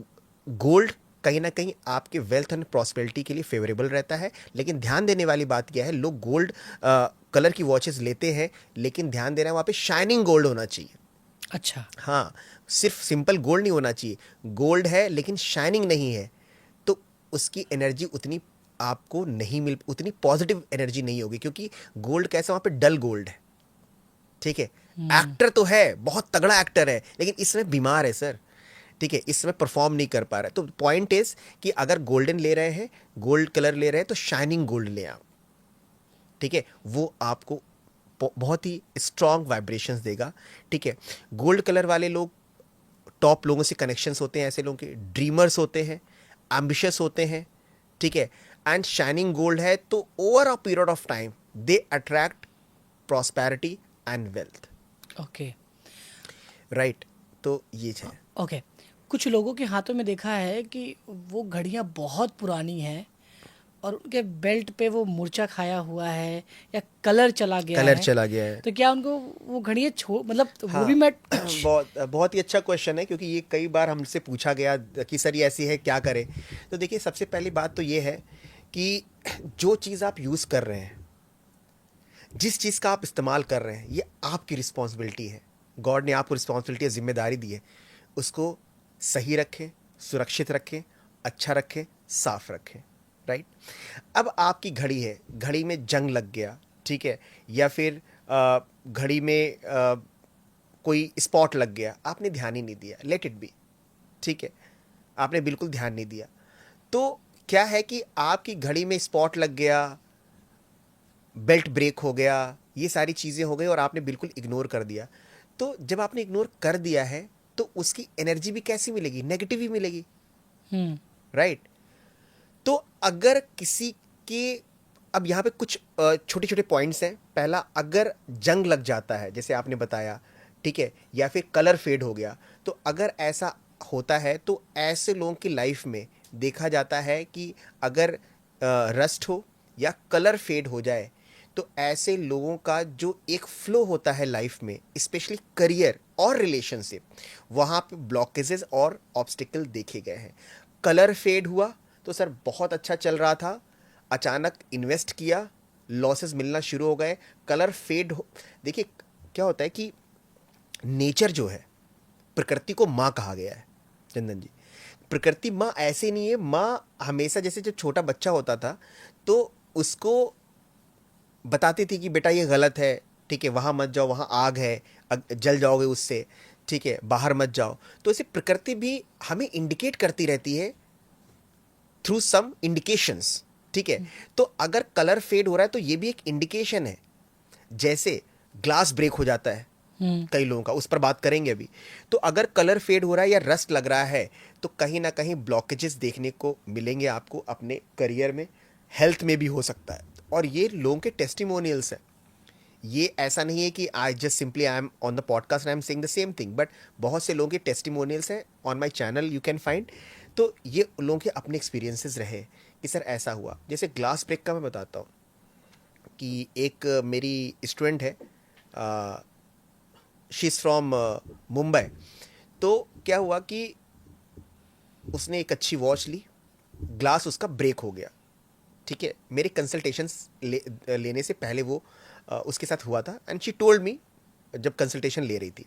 गोल्ड कहीं ना कहीं आपके वेल्थ एंड प्रॉस्पेरिटी के लिए फेवरेबल रहता है। लेकिन ध्यान देने वाली बात यह है, लोग गोल्ड कलर की वॉचेस लेते हैं, लेकिन ध्यान देना है वहाँ पे शाइनिंग गोल्ड होना चाहिए। अच्छा। हाँ, सिर्फ सिंपल गोल्ड नहीं होना चाहिए। गोल्ड है लेकिन शाइनिंग नहीं है, तो उसकी एनर्जी उतनी आपको नहीं मिल, उतनी पॉजिटिव एनर्जी नहीं होगी, क्योंकि गोल्ड कैसा, वहाँ पे डल गोल्ड है। ठीक है, एक्टर तो है, बहुत तगड़ा एक्टर है, लेकिन इसमें बीमार है सर। ठीक है, इसमें परफॉर्म नहीं कर पा रहा है। तो पॉइंट इज कि अगर गोल्डन ले रहे हैं, गोल्ड कलर ले रहे हैं, तो शाइनिंग गोल्ड ले आप। ठीक है, वो आपको बहुत ही स्ट्रांग वाइब्रेशंस देगा। ठीक है, गोल्ड कलर वाले लोग टॉप लोगों से कनेक्शंस होते हैं, ऐसे लोगों के ड्रीमर्स होते हैं, एम्बिशियस होते हैं। ठीक है, एंड शाइनिंग गोल्ड है तो over a period of time they attract prosperity and wealth, okay. Right. तो ये है। ओके। कुछ लोगों के हाथों में देखा है कि वो घड़ियां बहुत पुरानी हैं और उनके बेल्ट पे वो मुर्चा खाया हुआ है या कलर चला गया कलर है। चला गया है। तो क्या उनको वो घड़ियां छोड़, मतलब वो हाँ, भी मैं कुछ। बहुत ही अच्छा क्वेश्चन है, क्योंकि ये कई बार हमसे पूछा गया कि सर ये ऐसी है, क्या करें। तो देखिए, सबसे पहली बात तो ये है कि जो चीज़ आप यूज़ कर रहे हैं, जिस चीज़ का आप इस्तेमाल कर रहे हैं, ये आपकी रिस्पॉन्सिबिलिटी है। गॉड ने आपको रिस्पॉन्सिबिलिटी या जिम्मेदारी दी है, उसको सही रखें, सुरक्षित रखें, अच्छा रखें, साफ रखें, राइट। अब आपकी घड़ी है, घड़ी में जंग लग गया, ठीक है, या फिर घड़ी में कोई स्पॉट लग गया, आपने ध्यान ही नहीं दिया, लेट इट बी। ठीक है, आपने बिल्कुल ध्यान नहीं दिया, तो क्या है कि आपकी घड़ी में स्पॉट लग गया, बेल्ट ब्रेक हो गया, ये सारी चीज़ें हो गई और आपने बिल्कुल इग्नोर कर दिया। तो जब आपने इग्नोर कर दिया है तो उसकी एनर्जी भी कैसी मिलेगी? नेगेटिव ही मिलेगी, राइट। तो अगर किसी के, अब यहाँ पे कुछ छोटे छोटे पॉइंट्स हैं। पहला, अगर जंग लग जाता है जैसे आपने बताया, ठीक है, या फिर कलर फेड हो गया, तो अगर ऐसा होता है तो ऐसे लोगों की लाइफ में देखा जाता है कि अगर रस्ट हो या कलर फेड हो जाए, तो ऐसे लोगों का जो एक फ्लो होता है लाइफ में, स्पेशली करियर और रिलेशनशिप, वहाँ पे ब्लॉकेजेस और ऑब्स्टिकल देखे गए हैं। कलर फेड हुआ तो सर बहुत अच्छा चल रहा था, अचानक इन्वेस्ट किया, लॉसेस मिलना शुरू हो गए, कलर फेड हो। देखिए क्या होता है कि नेचर जो है, प्रकृति को माँ कहा गया है चंदन जी। प्रकृति माँ ऐसे नहीं है, माँ हमेशा, जैसे जब छोटा बच्चा होता था तो उसको बताती थी कि बेटा ये गलत है, ठीक है, वहाँ मत जाओ, वहाँ आग है, जल जाओगे उससे, ठीक है, बाहर मत जाओ। तो ऐसे प्रकृति भी हमें इंडिकेट करती रहती है थ्रू सम इंडिकेशंस, ठीक है। तो अगर कलर फेड हो रहा है तो ये भी एक इंडिकेशन है। जैसे ग्लास ब्रेक हो जाता है, कई लोगों का, उस पर बात करेंगे अभी। तो अगर कलर फेड हो रहा है या रस्ट लग रहा है तो कहीं ना कहीं ब्लॉकेजेस देखने को मिलेंगे आपको अपने करियर में, हेल्थ में भी हो सकता है। और ये लोगों के टेस्टिमोनियल्स हैं। ये ऐसा नहीं है कि I just simply I am on the podcast I am saying the same thing, but बहुत से लोगों के टेस्टिमोनियल्स हैं on my channel, you can find. तो ये लोगों के अपने एक्सपीरियंसेस रहे कि सर ऐसा हुआ। जैसे ग्लास ब्रेक का मैं बताता हूँ कि एक मेरी स्टूडेंट है, शी इज़ फ्रॉम मुंबई। तो क्या हुआ कि उसने एक अच्छी वॉच ली, ग्लास उसका ब्रेक हो गया। ठीक है, मेरे कंसल्टेशंस लेने से पहले वो उसके साथ हुआ था, एंड शी टोल्ड मी जब कंसल्टेशन ले रही थी।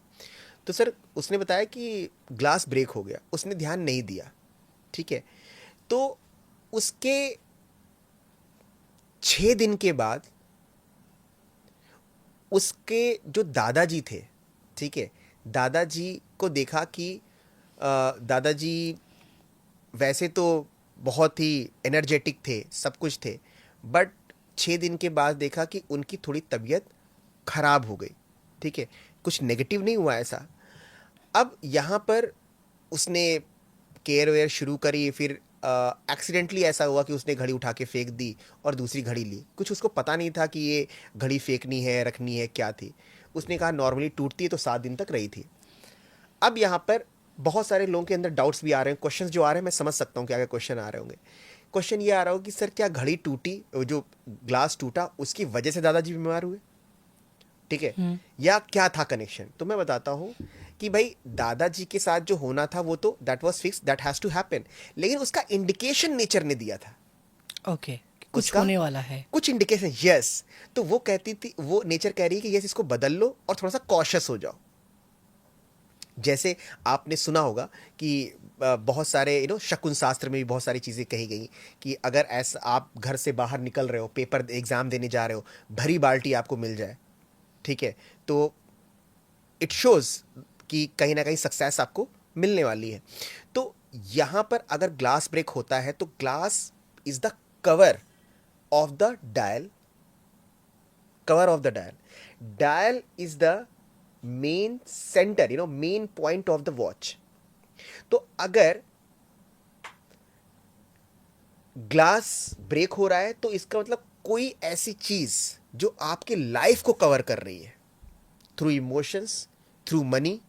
तो सर उसने बताया कि ग्लास ब्रेक हो गया, उसने ध्यान नहीं दिया। ठीक है, तो उसके 6 दिन के बाद उसके जो दादाजी थे, ठीक है, दादाजी को देखा कि दादाजी वैसे तो बहुत ही एनर्जेटिक थे, सब कुछ थे, बट 6 दिन के बाद देखा कि उनकी थोड़ी तबीयत खराब हो गई। ठीक है, कुछ नेगेटिव नहीं हुआ ऐसा। अब यहाँ पर उसने केयर वेयर शुरू करी, फिर एक्सीडेंटली ऐसा हुआ कि उसने घड़ी उठा के फेंक दी और दूसरी घड़ी ली। कुछ उसको पता नहीं था कि ये घड़ी फेंकनी है, रखनी है, क्या थी। उसने कहा नॉर्मली टूटती है तो 7 दिन तक रही थी। अब यहाँ पर बहुत सारे लोगों के अंदर डाउट्स भी आ रहे हैं, क्वेश्चंस जो आ रहे हैं मैं समझ सकता हूँ क्या क्या क्वेश्चन आ रहे होंगे। क्वेश्चन ये आ रहा हो कि सर क्या घड़ी टूटी, जो ग्लास टूटा उसकी वजह से दादाजी बीमार हुए, ठीक है, या क्या था कनेक्शन। तो मैं बताता हूँ कि भाई दादाजी के साथ जो होना था वो तो that was fix, that has to happen, लेकिन उसका इंडिकेशन नेचर ने दिया था। ओके, कुछ उसका होने वाला है। कुछ इंडिकेशन, यस। तो वो कहती थी, वो नेचर कह रही है कि यस इसको बदल लो और थोड़ा सा कॉशियस हो जाओ। जैसे आपने सुना होगा कि बहुत सारे शकुन शास्त्र में भी बहुत सारी चीज़ें कही गई कि अगर ऐसा आप घर से बाहर निकल रहे हो, पेपर एग्ज़ाम देने जा रहे हो, भरी बाल्टी आपको मिल जाए, ठीक है, तो इट शोज़ कि कहीं ना कहीं सक्सेस आपको मिलने वाली है। तो यहाँ पर अगर ग्लास ब्रेक होता है तो glass is the cover of the dial, cover of the dial. Dial is the main center, main point of the watch. तो अगर ग्लास ब्रेक हो रहा है तो इसका मतलब कोई ऐसी चीज जो आपकी लाइफ को कवर कर रही है, through emotions, through money,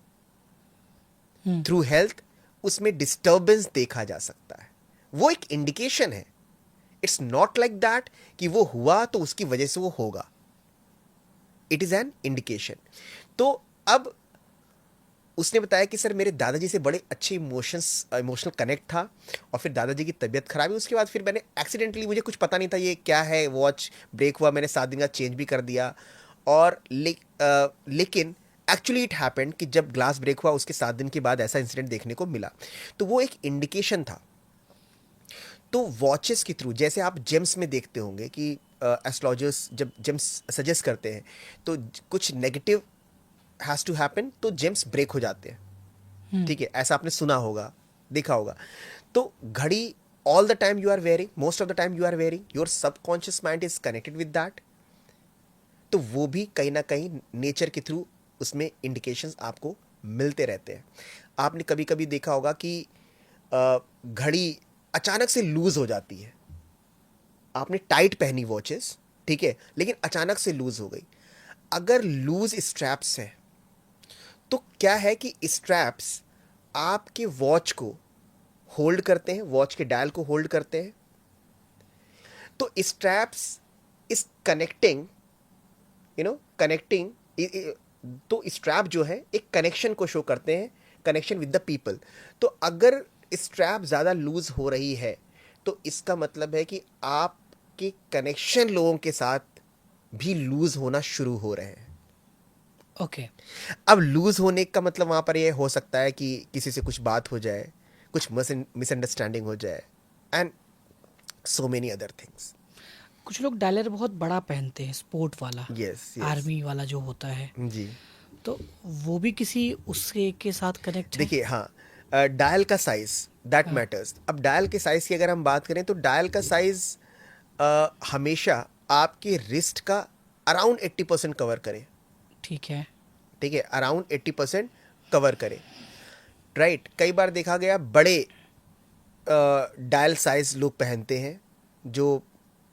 through health, उसमें डिस्टर्बेंस देखा जा सकता है। वो एक इंडिकेशन है। इट्स नॉट लाइक दैट कि वो हुआ तो उसकी वजह से वो होगा। It is an indication. तो अब उसने बताया कि सर मेरे दादाजी से बड़े अच्छे इमोशनल कनेक्ट था, और फिर दादाजी की तबीयत खराब हुई। उसके बाद फिर मैंने एक्सीडेंटली, मुझे कुछ पता नहीं था ये क्या है, वॉच ब्रेक हुआ, मैंने 7 दिन का चेंज भी कर दिया। और लेकिन एक्चुअली इट हैपेंड कि जब ग्लास ब्रेक हुआ उसके 7 दिन के बाद ऐसा इंसिडेंट देखने को मिला। तो वो एक इंडिकेशन था। तो वॉचेस के थ्रू, जैसे आप जेम्स में देखते होंगे कि एस्ट्रोलॉजर्स जब जेम्स सजेस्ट करते हैं तो कुछ नेगेटिव हैज़ टू हैपन तो जेम्स ब्रेक हो जाते हैं। ठीक है, ऐसा आपने सुना होगा, देखा होगा। तो घड़ी all the time you are wearing, most of the time you are wearing, your subconscious mind is connected with that. तो वो भी कहीं ना कहीं नेचर के थ्रू उसमें इंडिकेशंस आपको मिलते रहते हैं। आपने कभी कभी देखा होगा कि घड़ी अचानक से लूज हो जाती है। आपने टाइट पहनी वॉचेस, ठीक है, लेकिन अचानक से लूज हो गई। अगर लूज स्ट्रैप्स है तो क्या है कि स्ट्रैप्स आपके वॉच को होल्ड करते हैं, वॉच के डायल को होल्ड करते हैं। तो स्ट्रैप्स इज कनेक्टिंग, कनेक्टिंग। तो स्ट्रैप जो है एक कनेक्शन को शो करते हैं, कनेक्शन विद द पीपल। तो अगर स्ट्रैप ज़्यादा लूज हो रही है तो इसका मतलब है कि आपके कनेक्शन लोगों के साथ भी लूज होना शुरू हो रहे हैं। ओके, अब लूज होने का मतलब वहाँ पर यह हो सकता है कि किसी से कुछ बात हो जाए, कुछ मिसअंडरस्टैंडिंग हो जाए, and so many other things. कुछ लोग डायलर बहुत बड़ा पहनते हैं, स्पोर्ट वाला, यस, आर्मी वाला जो होता है, जी। तो वो भी किसी उसके के साथ कनेक्ट है? देखिए, हाँ, डायल का साइज दैट हाँ। मैटर्स। अब डायल के साइज की अगर हम बात करें तो डायल का साइज हमेशा आपके रिस्ट का अराउंड 80% कवर करे। ठीक है। ठीक है, अराउंड 80% कवर करे, राइट। कई बार देखा गया बड़े डायल साइज लोग पहनते हैं जो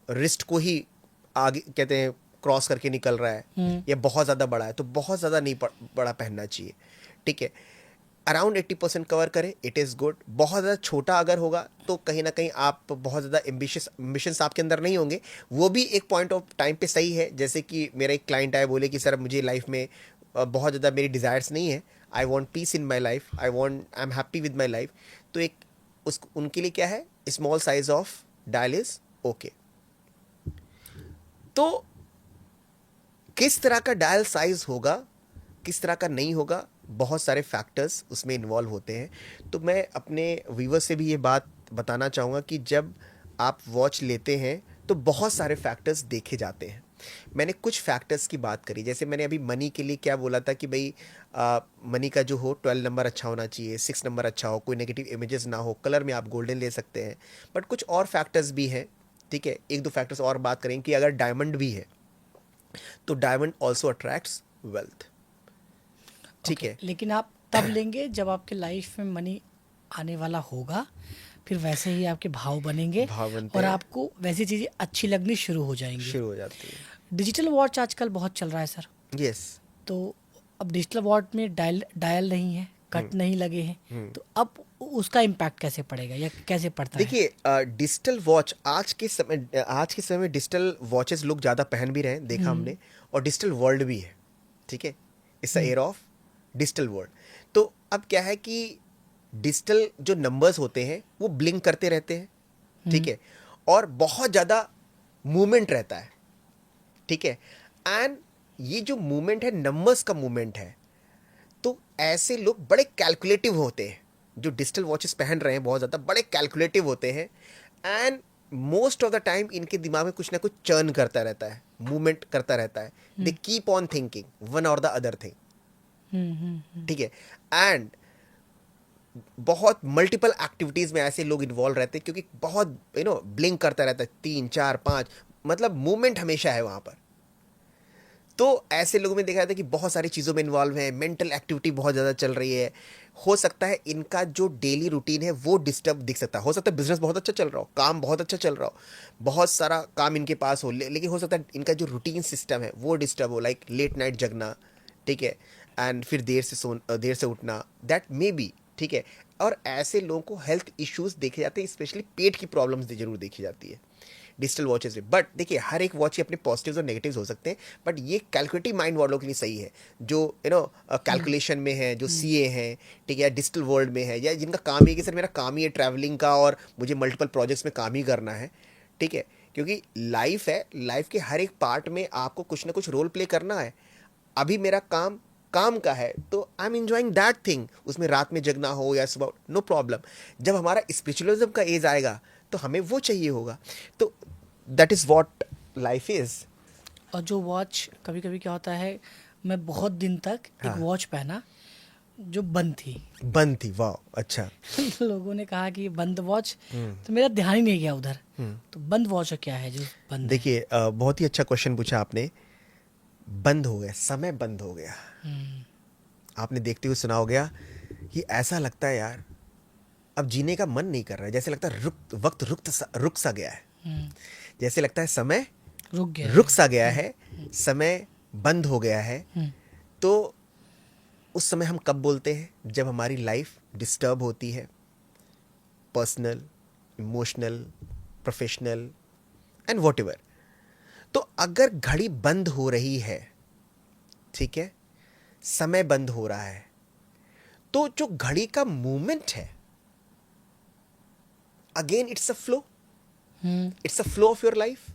रिस्ट को ही आगे कहते हैं क्रॉस करके निकल रहा है या बहुत ज़्यादा बड़ा है, तो बहुत ज़्यादा नहीं बड़ा पहनना चाहिए, ठीक है। अराउंड 80% कवर करें, इट इज़ गुड। बहुत ज़्यादा छोटा अगर होगा तो कहीं ना कहीं आप बहुत ज़्यादा एम्बिशंस आपके अंदर नहीं होंगे, वो भी एक पॉइंट ऑफ टाइम पे सही है। जैसे कि मेरा एक क्लाइंट आया, बोले कि सर मुझे लाइफ में बहुत ज़्यादा मेरी डिज़ायर्स नहीं है, I want piece in my life, I am happy with my life. तो एक उनके लिए क्या है, small size of dial is okay. तो किस तरह का डायल साइज होगा, किस तरह का नहीं होगा, बहुत सारे फैक्टर्स उसमें इन्वॉल्व होते हैं। तो मैं अपने व्यूअर्स से भी ये बात बताना चाहूँगा कि जब आप वॉच लेते हैं तो बहुत सारे फैक्टर्स देखे जाते हैं। मैंने कुछ फैक्टर्स की बात करी, जैसे मैंने अभी मनी के लिए क्या बोला था कि भाई मनी का जो हो 12 नंबर अच्छा होना चाहिए, 6 नंबर अच्छा हो, कोई नेगेटिव इमेजेस ना हो, कलर में आप गोल्डन ले सकते हैं। बट कुछ और फैक्टर्स भी हैं, ठीक है। एक दो फैक्टर्स और बात करें कि अगर डायमंड भी है तो डायमंड ऑल्सो अट्रैक्ट्स वेल्थ, ठीक है। लेकिन आप तब लेंगे जब आपके लाइफ में मनी आने वाला होगा, फिर वैसे ही आपके भाव बनेंगे भाव बनते और हैं, आपको वैसी चीज़ें अच्छी लगनी शुरू हो जाएंगी। शुरू हो जाती है। डिजिटल वॉच आजकल बहुत चल रहा है सर। यस। तो अब डिजिटल वॉच में डायल नहीं है, कट नहीं लगे हैं, तो अब उसका इम्पैक्ट कैसे पड़ेगा या कैसे पड़ता है? देखिए डिजिटल वॉच आज के समय में डिजिटल वॉचेस लोग ज़्यादा पहन भी रहे हैं, देखा हमने, और डिजिटल वर्ल्ड भी है, ठीक है। It's a air of digital world. तो अब क्या है कि डिजिटल जो नंबर्स होते हैं वो ब्लिंक करते रहते हैं, ठीक है, और बहुत ज़्यादा मूवमेंट रहता है, ठीक है। एंड ये जो मूवमेंट है, नंबर्स का मूवमेंट है, तो ऐसे लोग बड़े कैलकुलेटिव होते हैं। जो डिजिटल वॉचेस पहन रहे हैं बहुत ज़्यादा बड़े कैलकुलेटिव होते हैं, and most of the time इनके दिमाग में कुछ ना कुछ चर्न करता रहता है, मूवमेंट करता रहता है। They keep on thinking one और द अदर थिंग, ठीक है। एंड बहुत मल्टीपल एक्टिविटीज़ में ऐसे लोग इन्वॉल्व रहते हैं, क्योंकि बहुत ब्लिंक करता रहता है, 3 4 5, मतलब मूवमेंट हमेशा है वहाँ पर। तो ऐसे लोगों में देखा जाता है कि बहुत सारी चीज़ों में इन्वॉल्व है, मेंटल एक्टिविटी बहुत ज़्यादा चल रही है। हो सकता है इनका जो डेली रूटीन है वो डिस्टर्ब दिख सकता है। हो सकता है बिजनेस बहुत अच्छा चल रहा हो, काम बहुत अच्छा चल रहा हो, बहुत सारा काम इनके पास हो, लेकिन हो सकता है इनका जो रूटीन सिस्टम है वो डिस्टर्ब हो, लाइक लेट नाइट जगना, ठीक है, एंड फिर देर से उठना, दैट मे बी, ठीक है। और ऐसे लोगों को हेल्थ इश्यूज देखे जाते हैं, स्पेशली पेट की प्रॉब्लम्स जरूर देखी जाती है डिजिटल वॉचेस में। बट देखिए हर एक वॉच के अपने पॉजिटिव्स और नेगेटिव्स हो सकते हैं, बट ये कैलकुलेटिव माइंड वालों के लिए सही है, जो कैलकुलेशन में है, जो सीए हैं, ठीक है, डिजिटल वर्ल्ड में है, या जिनका काम है कि सर मेरा काम ही है ट्रैवलिंग का और मुझे मल्टीपल प्रोजेक्ट्स में काम ही करना है, ठीक है। क्योंकि लाइफ है, लाइफ के हर एक पार्ट में आपको कुछ ना कुछ रोल प्ले करना है। अभी मेरा काम का है तो I am enjoying that thing, उसमें रात में जगना हो या सुबह, नो प्रॉब्लम। जब हमारा स्पिरिचुअलिज्म का एज आएगा तो हमें वो चाहिए होगा। तो that is what life is. और जो वॉच कभी कभी क्या होता है, मैं बहुत दिन तक एक वॉच पहना जो बंद थी, वाह, अच्छा। लोगों ने कहा कि ये बंद वॉच, तो मेरा ध्यान ही नहीं गया उधर। तो बंद वॉच क्या है जो बंद है? देखिए बहुत ही अच्छा क्वेश्चन पूछा आपने। बंद हो गया, समय बंद हो गया। आपने देखते हुए सुना हो गया कि ऐसा लगता है यार अब जीने का मन नहीं कर रहा है, जैसे लगता है वक्त रुक सा गया है, जैसे लगता है समय रुक सा गया है, समय बंद हो गया है। तो उस समय हम कब बोलते हैं? जब हमारी लाइफ डिस्टर्ब होती है, personal, emotional, professional and whatever. तो अगर घड़ी बंद हो रही है, ठीक है, समय बंद हो रहा है, तो जो घड़ी का मूवमेंट है, again it's a flow of your life.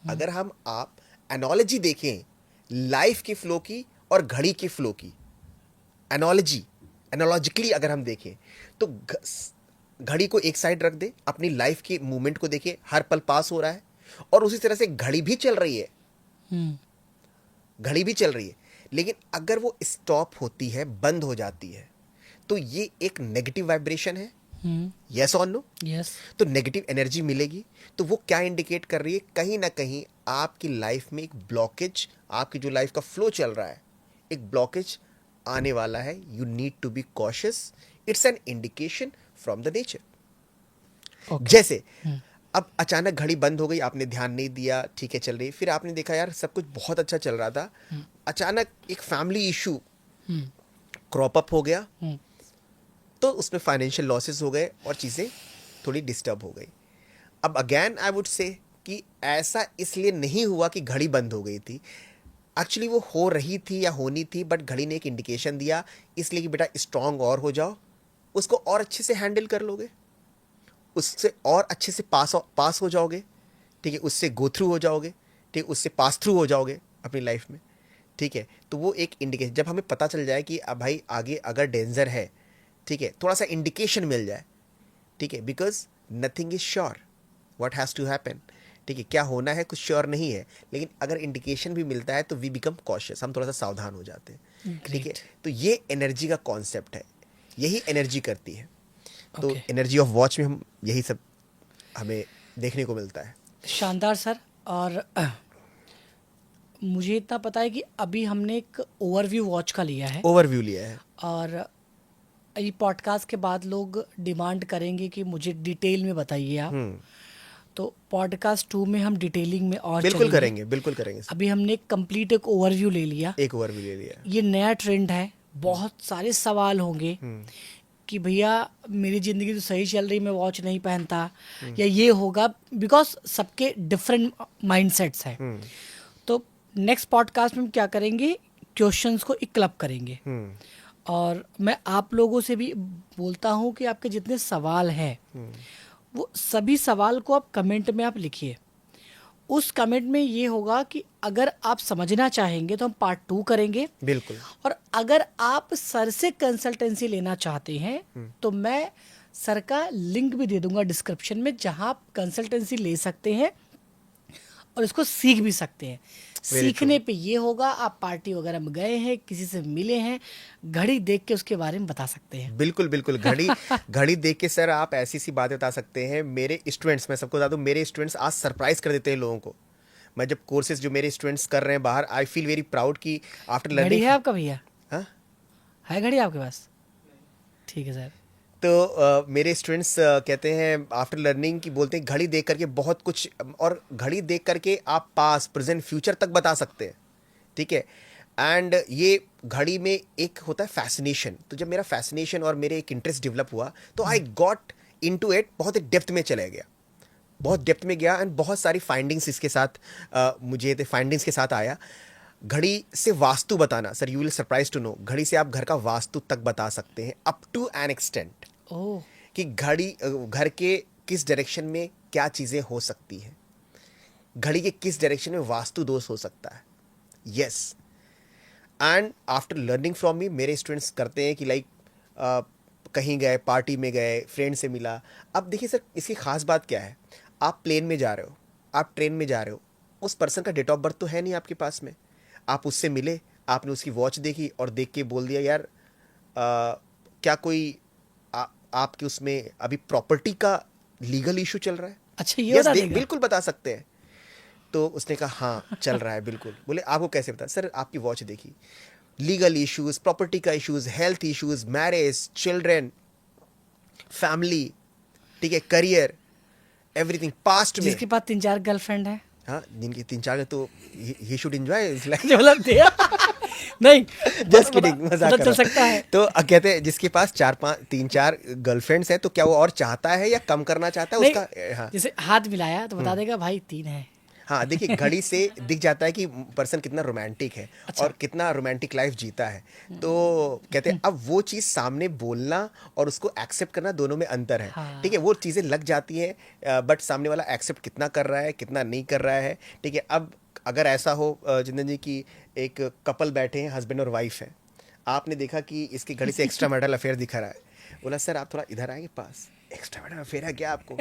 अगर आप एनालॉजी देखें लाइफ की फ्लो की और घड़ी की फ्लो की, एनालॉजिकली अगर हम देखें तो घड़ी को एक साइड रख दे, अपनी लाइफ के मूवमेंट को देखें, हर पल पास हो रहा है, और उसी तरह से घड़ी भी चल रही है, घड़ी भी चल रही है। लेकिन अगर वो स्टॉप होती है, बंद हो जाती है, तो ये एक नेगेटिव वाइब्रेशन है। यस और नो? यस। तो नेगेटिव एनर्जी मिलेगी। तो वो क्या इंडिकेट कर रही है? कहीं ना कहीं आपकी लाइफ में एक ब्लॉकेज, आपकी जो लाइफ का फ्लो चल रहा है, एक ब्लॉकेज आने वाला है, you need to be cautious, it's an indication from the nature. जैसे अब अचानक घड़ी बंद हो गई, आपने ध्यान नहीं दिया, ठीक है चल रही, फिर आपने देखा यार सब कुछ बहुत अच्छा चल रहा था, अचानक एक फैमिली इशू क्रॉप अप हो गया, तो उसमें फाइनेंशियल लॉसेस हो गए और चीज़ें थोड़ी डिस्टर्ब हो गई। अब अगेन आई वुड से कि ऐसा इसलिए नहीं हुआ कि घड़ी बंद हो गई थी, एक्चुअली वो हो रही थी या होनी थी, बट घड़ी ने एक इंडिकेशन दिया, इसलिए कि बेटा स्ट्रांग और हो जाओ, उसको और अच्छे से हैंडल कर लोगे, उससे और अच्छे से पास हो जाओगे, ठीक है, उससे गो थ्रू हो जाओगे, ठीक है, उससे पास थ्रू हो जाओगे अपनी लाइफ में, ठीक है। तो वो एक इंडिकेशन, जब हमें पता चल जाए कि अब भाई आगे अगर डेंजर है, ठीक है, थोड़ा सा इंडिकेशन मिल जाए, ठीक है, because nothing is sure what has to happen, ठीक है, क्या होना है कुछ श्योर नहीं है, लेकिन अगर इंडिकेशन भी मिलता है तो वी बिकम कॉशियस, हम थोड़ा सा सावधान हो जाते हैं, ठीक है। तो ये एनर्जी का कॉन्सेप्ट है, यही एनर्जी करती है। तो एनर्जी ऑफ वॉच में हम यही सब हमें देखने को मिलता है। शानदार सर। और मुझे इतना पता है कि अभी हमने एक ओवरव्यू वॉच का लिया है, ओवरव्यू लिया है, और ये पॉडकास्ट के बाद लोग डिमांड करेंगे कि मुझे डिटेल में बताइए आप, तो पॉडकास्ट 2 में हम डिटेलिंग में और बिल्कुल करेंगे, बिल्कुल करेंगे। अभी हमने कंप्लीट एक ओवरव्यू ले लिया, एक ओवरव्यू ले लिया। ये नया ट्रेंड है, बहुत सारे सवाल होंगे कि भैया मेरी ज़िंदगी तो सही चल रही, मैं वॉच नहीं पहनता, या ये होगा, बिकॉज सबके डिफरेंट माइंडसेट्स हैं। तो नेक्स्ट पॉडकास्ट में हम क्या करेंगे, क्वेश्चंस को एक क्लब करेंगे, और मैं आप लोगों से भी बोलता हूँ कि आपके जितने सवाल हैं वो सभी सवाल को आप कमेंट में आप लिखिए। उस कमेंट में ये होगा कि अगर आप समझना चाहेंगे तो हम पार्ट 2 करेंगे, बिल्कुल। और अगर आप सर से कंसल्टेंसी लेना चाहते हैं तो मैं सर का लिंक भी दे दूंगा डिस्क्रिप्शन में, जहां आप कंसल्टेंसी ले सकते हैं और इसको सीख भी सकते हैं। सीखने पे ये होगा, आप पार्टी वगैरह में गए हैं, किसी से मिले हैं, घड़ी देख के उसके बारे में बता सकते हैं। बिल्कुल बिल्कुल, घड़ी देख के सर आप ऐसी सी बातें बता सकते हैं। मेरे स्टूडेंट्स, मैं सबको बता दूं, मेरे स्टूडेंट्स आज सरप्राइज कर देते हैं लोगों को। मैं जब कोर्सेज जो मेरे स्टूडेंट्स कर रहे हैं बाहर, आई फील वेरी प्राउड कि आफ्टर घड़ी लर्निंग। है आपका भैया? हाँ, है घड़ी आपके पास? ठीक है सर। तो मेरे स्टूडेंट्स कहते हैं आफ्टर लर्निंग कि बोलते हैं घड़ी देख करके बहुत कुछ, और घड़ी देख करके आप पास प्रेजेंट फ्यूचर तक बता सकते हैं, ठीक है। एंड ये घड़ी में एक होता है फैसिनेशन, तो जब मेरा फैसिनेशन और मेरे एक इंटरेस्ट डेवलप हुआ तो आई गॉट इनटू इट, बहुत एक डेप्थ में चला गया, बहुत डेप्थ में गया, एंड बहुत सारी फाइंडिंग्स इसके साथ मुझे फाइंडिंग्स के साथ आया। घड़ी से वास्तु बताना, sir you will surprise to know, घड़ी से आप घर का वास्तु तक बता सकते हैं अप टू एन एक्सटेंट, कि घड़ी घर के किस डायरेक्शन में क्या चीज़ें हो सकती हैं, घड़ी के किस डायरेक्शन में वास्तु दोष हो सकता है। Yes, and after learning from me, मेरे स्टूडेंट्स करते हैं कि लाइक कहीं गए, पार्टी में गए, फ्रेंड से मिला। अब देखिए सर, इसकी खास बात क्या है, आप प्लेन में जा रहे हो, आप ट्रेन में जा रहे हो, उस पर्सन का डेट ऑफ बर्थ तो है नहीं आपके पास में, आप उससे मिले, आपने उसकी वॉच देखी और देख के बोल दिया यार क्या कोई आपके उसमें अभी प्रॉपर्टी का लीगल इशू चल रहा है? अच्छा, ये बता देगा? बिल्कुल बता सकते हैं। तो उसने कहा हाँ चल रहा है बिल्कुल। बोले आपको कैसे पता? सर आपकी वॉच देखी, लीगल इश्यूज, प्रॉपर्टी का issues, health issues, marriage, children, family, ठीक है, करियर, एवरीथिंग, पास्ट में। जिसके पास 3-4 गर्लफ्रेंड है, हाँ, जिनकी 3-4 तो he should enjoy his life. नहीं, जस्ट किडिंग, मजाक कर चल सकता है। तो कहते हैं जिसके पास 3-4 गर्लफ्रेंड्स हैं तो क्या वो और चाहता है या कम करना चाहता है उसका? हाँ, जैसे हाथ मिलाया तो बता देगा भाई 3 है। हाँ, देखिए घड़ी से दिख जाता है कि पर्सन कितना रोमांटिक है। अच्छा। और कितना रोमांटिक लाइफ जीता है। तो कहते हैं अब वो चीज़ सामने बोलना और उसको एक्सेप्ट करना, दोनों में अंतर है। हाँ। ठीक है, वो चीज़ें लग जाती हैं, बट सामने वाला एक्सेप्ट कितना कर रहा है, कितना नहीं कर रहा है। ठीक है, अब अगर ऐसा हो जिंदन जी की एक कपल बैठे हैं, हस्बैंड और वाइफ है, आपने देखा कि इसकी घड़ी से एक्स्ट्रा मैरिटल अफेयर दिखा रहा है, बोला सर आप थोड़ा इधर आएंगे पास, एक्स्ट्रा मैरिटल अफेयर है क्या आपको?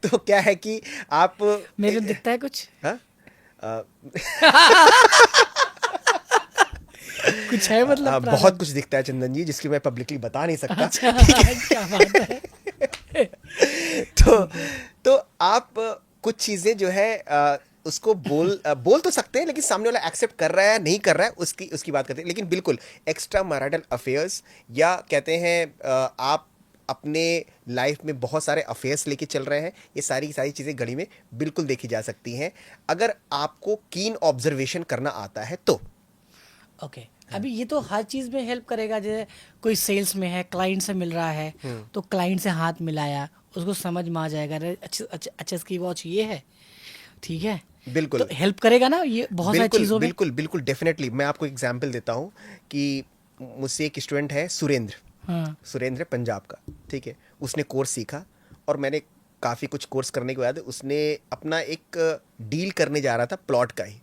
तो क्या है कि आप मेरे दिखता है कुछ? हाँ कुछ है मतलब? बहुत कुछ दिखता है चंदन जी, जिसकी मैं पब्लिकली बता नहीं सकता। अच्छा, क्या बात है। तो आप कुछ चीज़ें जो है उसको बोल तो सकते हैं, लेकिन सामने वाला एक्सेप्ट कर रहा है नहीं कर रहा है उसकी उसकी बात करते हैं। लेकिन बिल्कुल एक्स्ट्रा मैरिटल अफेयर्स, या कहते हैं आप अपने लाइफ में बहुत सारे अफेयर्स लेके चल रहे हैं, ये सारी सारी चीज़ें घड़ी में बिल्कुल देखी जा सकती हैं अगर आपको कीन ऑब्जर्वेशन करना आता है तो। ओके अभी ये तो हर चीज़ में हेल्प करेगा। जैसे कोई सेल्स में है, क्लाइंट से मिल रहा है, तो क्लाइंट से हाथ मिलाया, उसको समझ में आ जाएगा अरे अच्छा अच्छा अच्छा इसकी वॉच ये है, ठीक है, बिल्कुल तो हेल्प करेगा ना ये बहुत सारी बिल्कुल चीज़ों में। बिल्कुल बिल्कुल डेफिनेटली। मैं आपको एग्जांपल देता हूँ कि मुझसे एक स्टूडेंट है सुरेंद्र। हाँ सुरेंद्र है पंजाब का, ठीक है। उसने कोर्स सीखा और मैंने काफ़ी कुछ कोर्स करने के बाद उसने अपना एक डील करने जा रहा था प्लॉट का ही।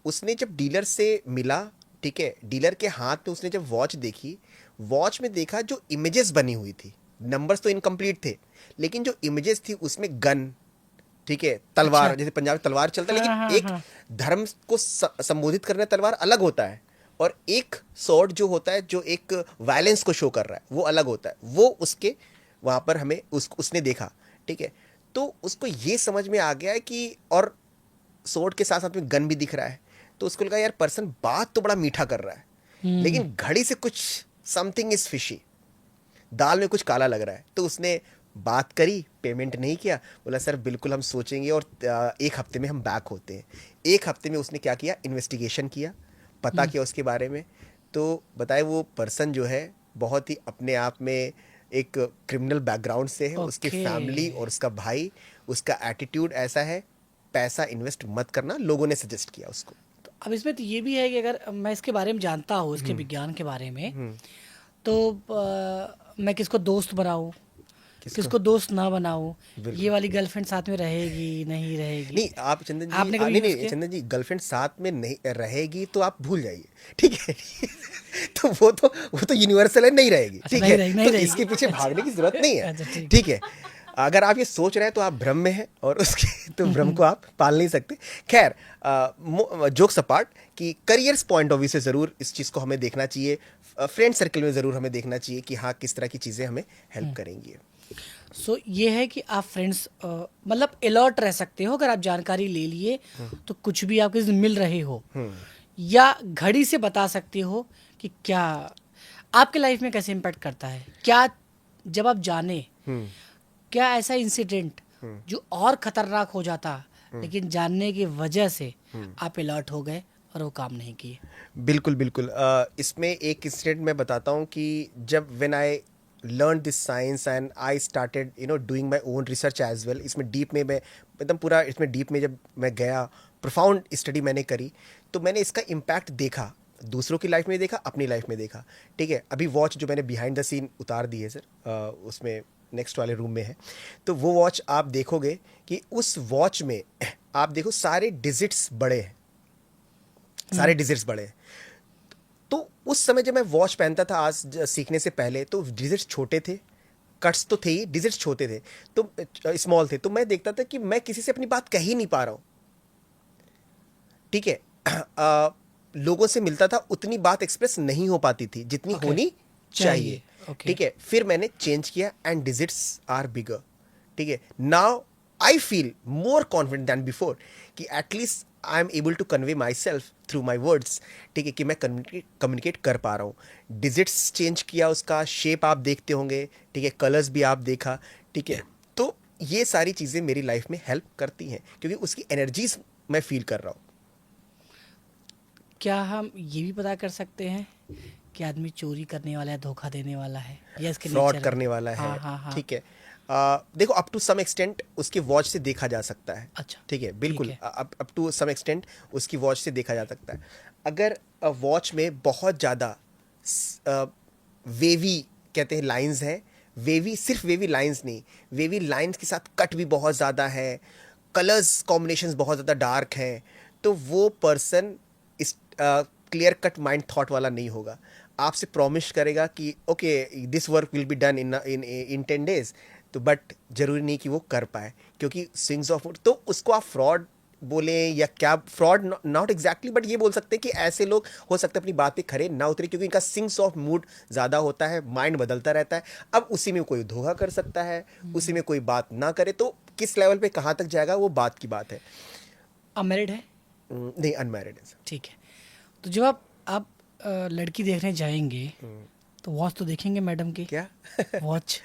उसने जब डीलर से मिला, ठीक है, डीलर के हाथ में उसने जब वॉच देखी, वॉच में देखा जो इमेजेस बनी हुई थी, नंबर्स तो इनकम्प्लीट थे, लेकिन जो इमेजेस थी उसमें गन, ठीक है, तलवार, अच्छा जैसे पंजाब में तलवार चलता है, हाँ लेकिन हाँ एक हाँ धर्म को संबोधित करने तलवार अलग होता है, और एक स्वॉर्ड जो होता है जो एक वायलेंस को शो कर रहा है वो अलग होता है। वो उसके वहाँ पर हमें उसने देखा, ठीक है। तो उसको ये समझ में आ गया है कि, और स्वॉर्ड के साथ साथ में गन भी दिख रहा है, तो उसको लगा यार पर्सन बात तो बड़ा मीठा कर रहा है, लेकिन घड़ी से कुछ समथिंग इज फिशी, दाल में कुछ काला लग रहा है। तो उसने बात करी, पेमेंट नहीं किया, बोला सर बिल्कुल हम सोचेंगे और एक हफ्ते में हम बैक होते हैं। एक हफ्ते में उसने क्या किया, इन्वेस्टिगेशन किया, पता किया उसके बारे में। तो बताए वो पर्सन जो है बहुत ही अपने आप में एक क्रिमिनल बैकग्राउंड से है, उसकी ओके फैमिली और उसका भाई, उसका एटीट्यूड ऐसा है, पैसा इन्वेस्ट मत करना, लोगों ने सजेस्ट किया उसको। तो अब इसमें तो ये भी है कि अगर मैं इसके बारे में जानता हूँ, इसके विज्ञान के बारे में, तो मैं किसको दोस्त बनाऊँ, किसको? किसको दोस्त ना बनाऊँ, बिल्कुल। ये वाली गर्लफ्रेंड साथ में रहेगी नहीं रहेगी, नहीं आप चंदन जी, आपने कभी नहीं यूज़ नहीं किया? चंदन जी, गर्लफ्रेंड साथ में नहीं रहेगी तो आप भूल जाइए, ठीक है। तो वो तो यूनिवर्सल है, नहीं रहेगी, अच्छा ठीक नहीं है। रहेगी नहीं तो रहेगी इसके पीछे भागने की जरूरत नहीं है, अच्छा ठीक ठीक है। अगर आप ये सोच रहे हैं तो आप भ्रम में हैं, और उसके तो भ्रम को आप पाल नहीं सकते। खैर, जोक्स अपार्ट, कि करियर्स पॉइंट ऑफ व्यू से ज़रूर इस चीज़ को हमें देखना चाहिए, फ्रेंड सर्कल में ज़रूर हमें देखना चाहिए कि हाँ किस तरह की चीज़ें हमें हेल्प करेंगी। सो ये है कि आप फ्रेंड्स मतलब अलर्ट रह सकते हो, अगर आप जानकारी ले लिए तो कुछ भी आपके मिल रहे हो, या घड़ी से बता सकते हो कि क्या आपके लाइफ में कैसे इम्पैक्ट करता है, क्या जब आप जाने क्या ऐसा इंसिडेंट जो और खतरनाक हो जाता, लेकिन जानने की वजह से आप अलर्ट हो गए और वो काम नहीं किए। बिल्कुल बिल्कुल। इसमें एक इंसिडेंट मैं बताता हूँ कि जब when I learn this science and I started doing my own research as well, इसमें डीप में मैं एकदम पूरा इसमें डीप में जब मैं गया, प्रोफाउंड स्टडी मैंने करी, तो मैंने इसका इम्पैक्ट देखा, दूसरों की लाइफ में देखा, अपनी लाइफ में देखा, ठीक है। अभी वॉच जो मैंने बिहाइंड द सीन उतार दी है सर, उसमें नेक्स्ट वाले रूम में है, तो वो वॉच आप देखोगे कि उस वॉच में आप देखो सारे डिजिट्स बड़े हैं, सारे डिजिट्स बड़े हैं। तो उस समय जब मैं वॉच पहनता था आज सीखने से पहले, तो डिजिट्स छोटे थे, कट्स तो थे ही, डिजिट्स छोटे थे, तो स्मॉल थे, तो मैं देखता था कि मैं किसी से अपनी बात कह ही नहीं पा रहा हूँ, ठीक है। लोगों से मिलता था, उतनी बात एक्सप्रेस नहीं हो पाती थी जितनी Okay. होनी चाहिए, Okay. ठीक है। फिर मैंने चेंज किया एंड डिजिट्स आर बिगर, ठीक है। Now I feel more confident than before कि at least I am able to convey myself through my words, ठीक है, कि मैं कम्युनिकेट कर पा रहा हूँ। डिजिट्स चेंज किया, उसका शेप आप देखते होंगे, ठीक है, कलर्स भी आप देखा, ठीक है। तो ये सारी चीज़ें मेरी लाइफ में हेल्प करती हैं क्योंकि उसकी एनर्जीज मैं फील कर रहा हूँ। क्या हम ये भी पता कर सकते हैं कि आदमी चोरी करने वाला है, धोखा देने वाला है, या इसके फ्रॉड नेचर करने वाला है, हाँ हाँ हाँ ठीक है। देखो अप टू सम एक्सटेंट उसकी वॉच से देखा जा सकता है, अच्छा ठीक है, बिल्कुल। है। अप टू सम एक्सटेंट उसकी वॉच से देखा जा सकता है। अगर वॉच में बहुत ज़्यादा वेवी कहते हैं लाइंस हैं, वेवी सिर्फ वेवी लाइंस नहीं, वेवी लाइंस के साथ कट भी बहुत ज़्यादा है, कलर्स कॉम्बिनेशंस बहुत ज़्यादा डार्क हैं, तो वो पर्सन इस क्लियर कट माइंड थॉट वाला नहीं होगा। आपसे प्रॉमिस करेगा कि okay this work will be done in 10 days, तो बट जरूरी नहीं कि वो कर पाए क्योंकि स्विंग्स ऑफ मूड, तो उसको आप फ्रॉड बोले या क्या, फ्रॉड नॉट एग्जैक्टली, बट ये बोल सकते हैं कि ऐसे लोग हो सकते हैं अपनी बात पे खरे ना उतरे क्योंकि इनका स्विंग्स ऑफ मूड ज़्यादा होता है, माइंड बदलता रहता है। अब उसी में कोई धोखा कर सकता है, उसी में कोई बात ना करे, तो किस लेवल पे कहाँ तक जाएगा वो बात की बात है। अनमैरिड है? नहीं, अनमैरिड है सर। ठीक है। तो जब आप लड़की देखने जाएंगे तो वॉच तो देखेंगे मैडम की? क्या? वॉच।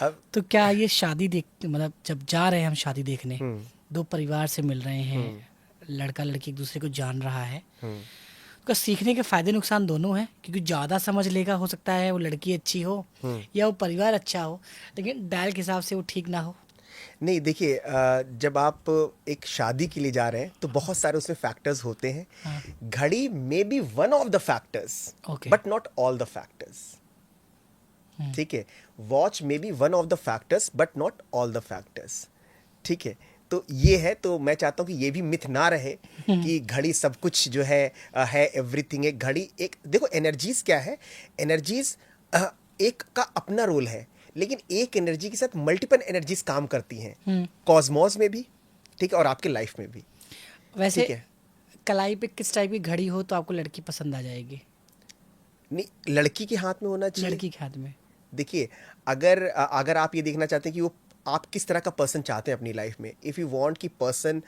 अब तो क्या ये शादी देख मतलब जब जा रहे हैं हम शादी देखने, हम्म, दो परिवार से मिल रहे हैं, लड़का लड़की एक दूसरे को जान रहा है, हम्म, उसका सीखने के फायदे नुकसान दोनों हैं, क्योंकि ज़्यादा समझ लेगा, हो सकता है वो लड़की अच्छी हो या वो परिवार अच्छा हो, लेकिन डायल के हिसाब से वो ठीक ना हो। नहीं देखिए, जब आप एक शादी के लिए जा रहे हैं तो बहुत सारे उसमें फैक्टर्स होते हैं। हाँ। घड़ी may be one of the factors, Okay. But not all the factors. ठीक है, watch may be one of the factors but not all the factors. ठीक है, तो ये है, तो मैं चाहता हूँ कि ये भी मिथ ना रहे कि घड़ी सब कुछ जो है एवरीथिंग है। घड़ी एक, देखो एनर्जीज क्या है, एनर्जीज एक का अपना रोल है, लेकिन एक एनर्जी के साथ मल्टीपल एनर्जीज काम करती हैं, कॉस्मोस में भी, ठीक है, और आपके लाइफ में भी। वैसे ठीक है, कलाई पे किस टाइप की घड़ी हो तो आपको लड़की पसंद आ जाएगी? नहीं लड़की के हाथ में होना चाहिए। लड़की के हाथ में? देखिए, अगर आप ये देखना चाहते हैं कि वो आप किस तरह का पर्सन चाहते हैं अपनी लाइफ में, इफ़ यू वांट कि पर्सन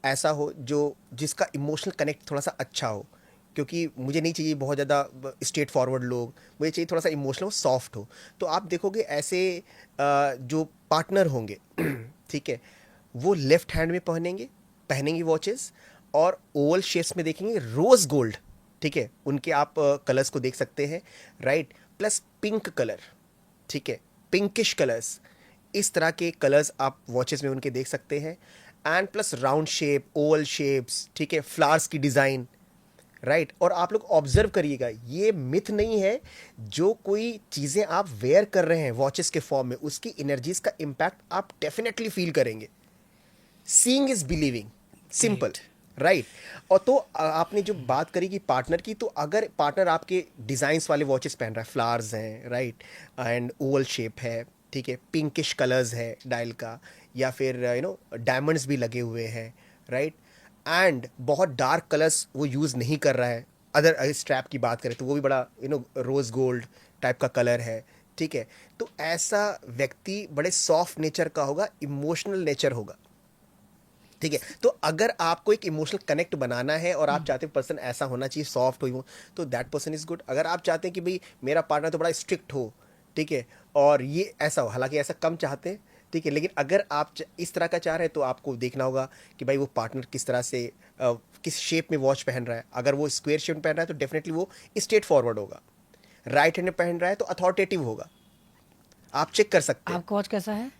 ऐसा हो जो जिसका इमोशनल कनेक्ट थोड़ा सा अच्छा हो, क्योंकि मुझे नहीं चाहिए बहुत ज़्यादा स्ट्रेट फॉरवर्ड लोग, मुझे चाहिए थोड़ा सा इमोशनल सॉफ्ट हो। तो आप देखोगे ऐसे जो पार्टनर होंगे ठीक है, वो लेफ्ट हैंड में पहनेंगे वॉचेस, और ओवल शेप्स में देखेंगे रोज़ गोल्ड। ठीक है, उनके आप कलर्स को देख सकते हैं, राइट, प्लस पिंक कलर, ठीक है, पिंकिश कलर्स, इस तरह के कलर्स आप वॉचेस में उनके देख सकते हैं। And plus round shape, Oval shapes, ठीक है, फ्लावर्स की डिज़ाइन, राइट। और आप लोग ऑब्जर्व करिएगा, ये मिथ नहीं है, जो कोई चीज़ें आप वेयर कर रहे हैं वॉचेस के फॉर्म में, उसकी एनर्जीज का इम्पैक्ट आप डेफिनेटली फील करेंगे। Seeing is believing, simple, right. और तो आपने जो बात करी कि पार्टनर की, तो अगर पार्टनर आपके डिज़ाइंस वाले वॉचेस पहन रहा है, फ्लावर्स हैं, राइट, एंड ओवल शेप है, ठीक है, पिंकिश कलर्स है डायल का, या फिर डायमंड्स भी लगे हुए हैं, राइट, एंड बहुत डार्क कलर्स वो यूज़ नहीं कर रहा है, अगर स्ट्रैप की बात करें तो वो भी बड़ा रोज़ गोल्ड टाइप का कलर है, ठीक है, तो ऐसा व्यक्ति बड़े सॉफ्ट नेचर का होगा, इमोशनल नेचर होगा। ठीक है, तो अगर आपको एक इमोशनल कनेक्ट बनाना है और आप चाहते हैं पर्सन ऐसा होना चाहिए, सॉफ्ट हो, तो दैट पर्सन इज गुड। अगर आप चाहते हैं कि भाई मेरा पार्टनर तो बड़ा स्ट्रिक्ट हो, ठीक है, और ये ऐसा हो, हालांकि ऐसा कम चाहते हैं, ठीक है, लेकिन अगर आप इस तरह का चाह रहे हैं तो आपको देखना होगा कि भाई वो पार्टनर किस तरह से किस शेप में वॉच पहन रहा है। अगर वो स्क्वायर शेप में पहन रहा है तो डेफिनेटली वो स्ट्रेट फॉरवर्ड होगा, राइट हैंड में पहन रहा है तो अथॉरिटेटिव होगा, आप चेक कर सकते हैं। आपका वॉच कैसा है?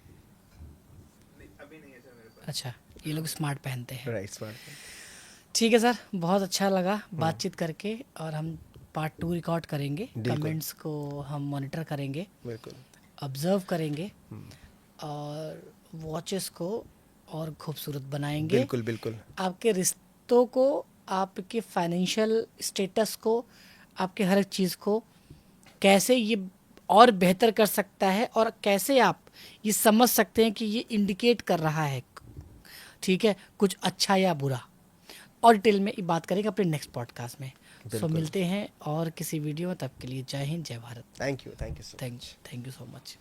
अच्छा, ये लोग स्मार्ट पहनते हैं। Right, smart. ठीक है सर, बहुत अच्छा लगा बातचीत करके, और हम पार्ट 2 रिकॉर्ड करेंगे, बिल्कुल। कमेंट्स को हम मॉनिटर करेंगे, बिल्कुल, ऑब्जर्व करेंगे, और वॉचेस को और खूबसूरत बनाएंगे। बिल्कुल, बिल्कुल, आपके रिश्तों को, आपके फाइनेंशियल स्टेटस को, आपके हर एक चीज़ को कैसे ये और बेहतर कर सकता है, और कैसे आप ये समझ सकते हैं कि ये इंडिकेट कर रहा है, ठीक है, कुछ अच्छा या बुरा, और डिटेल में ये बात करेंगे अपने नेक्स्ट पॉडकास्ट में। सो बिल्कुल। मिलते हैं और किसी वीडियो में, तब के लिए जय हिंद, जय Bharat. Thank you so much. Thank you so much.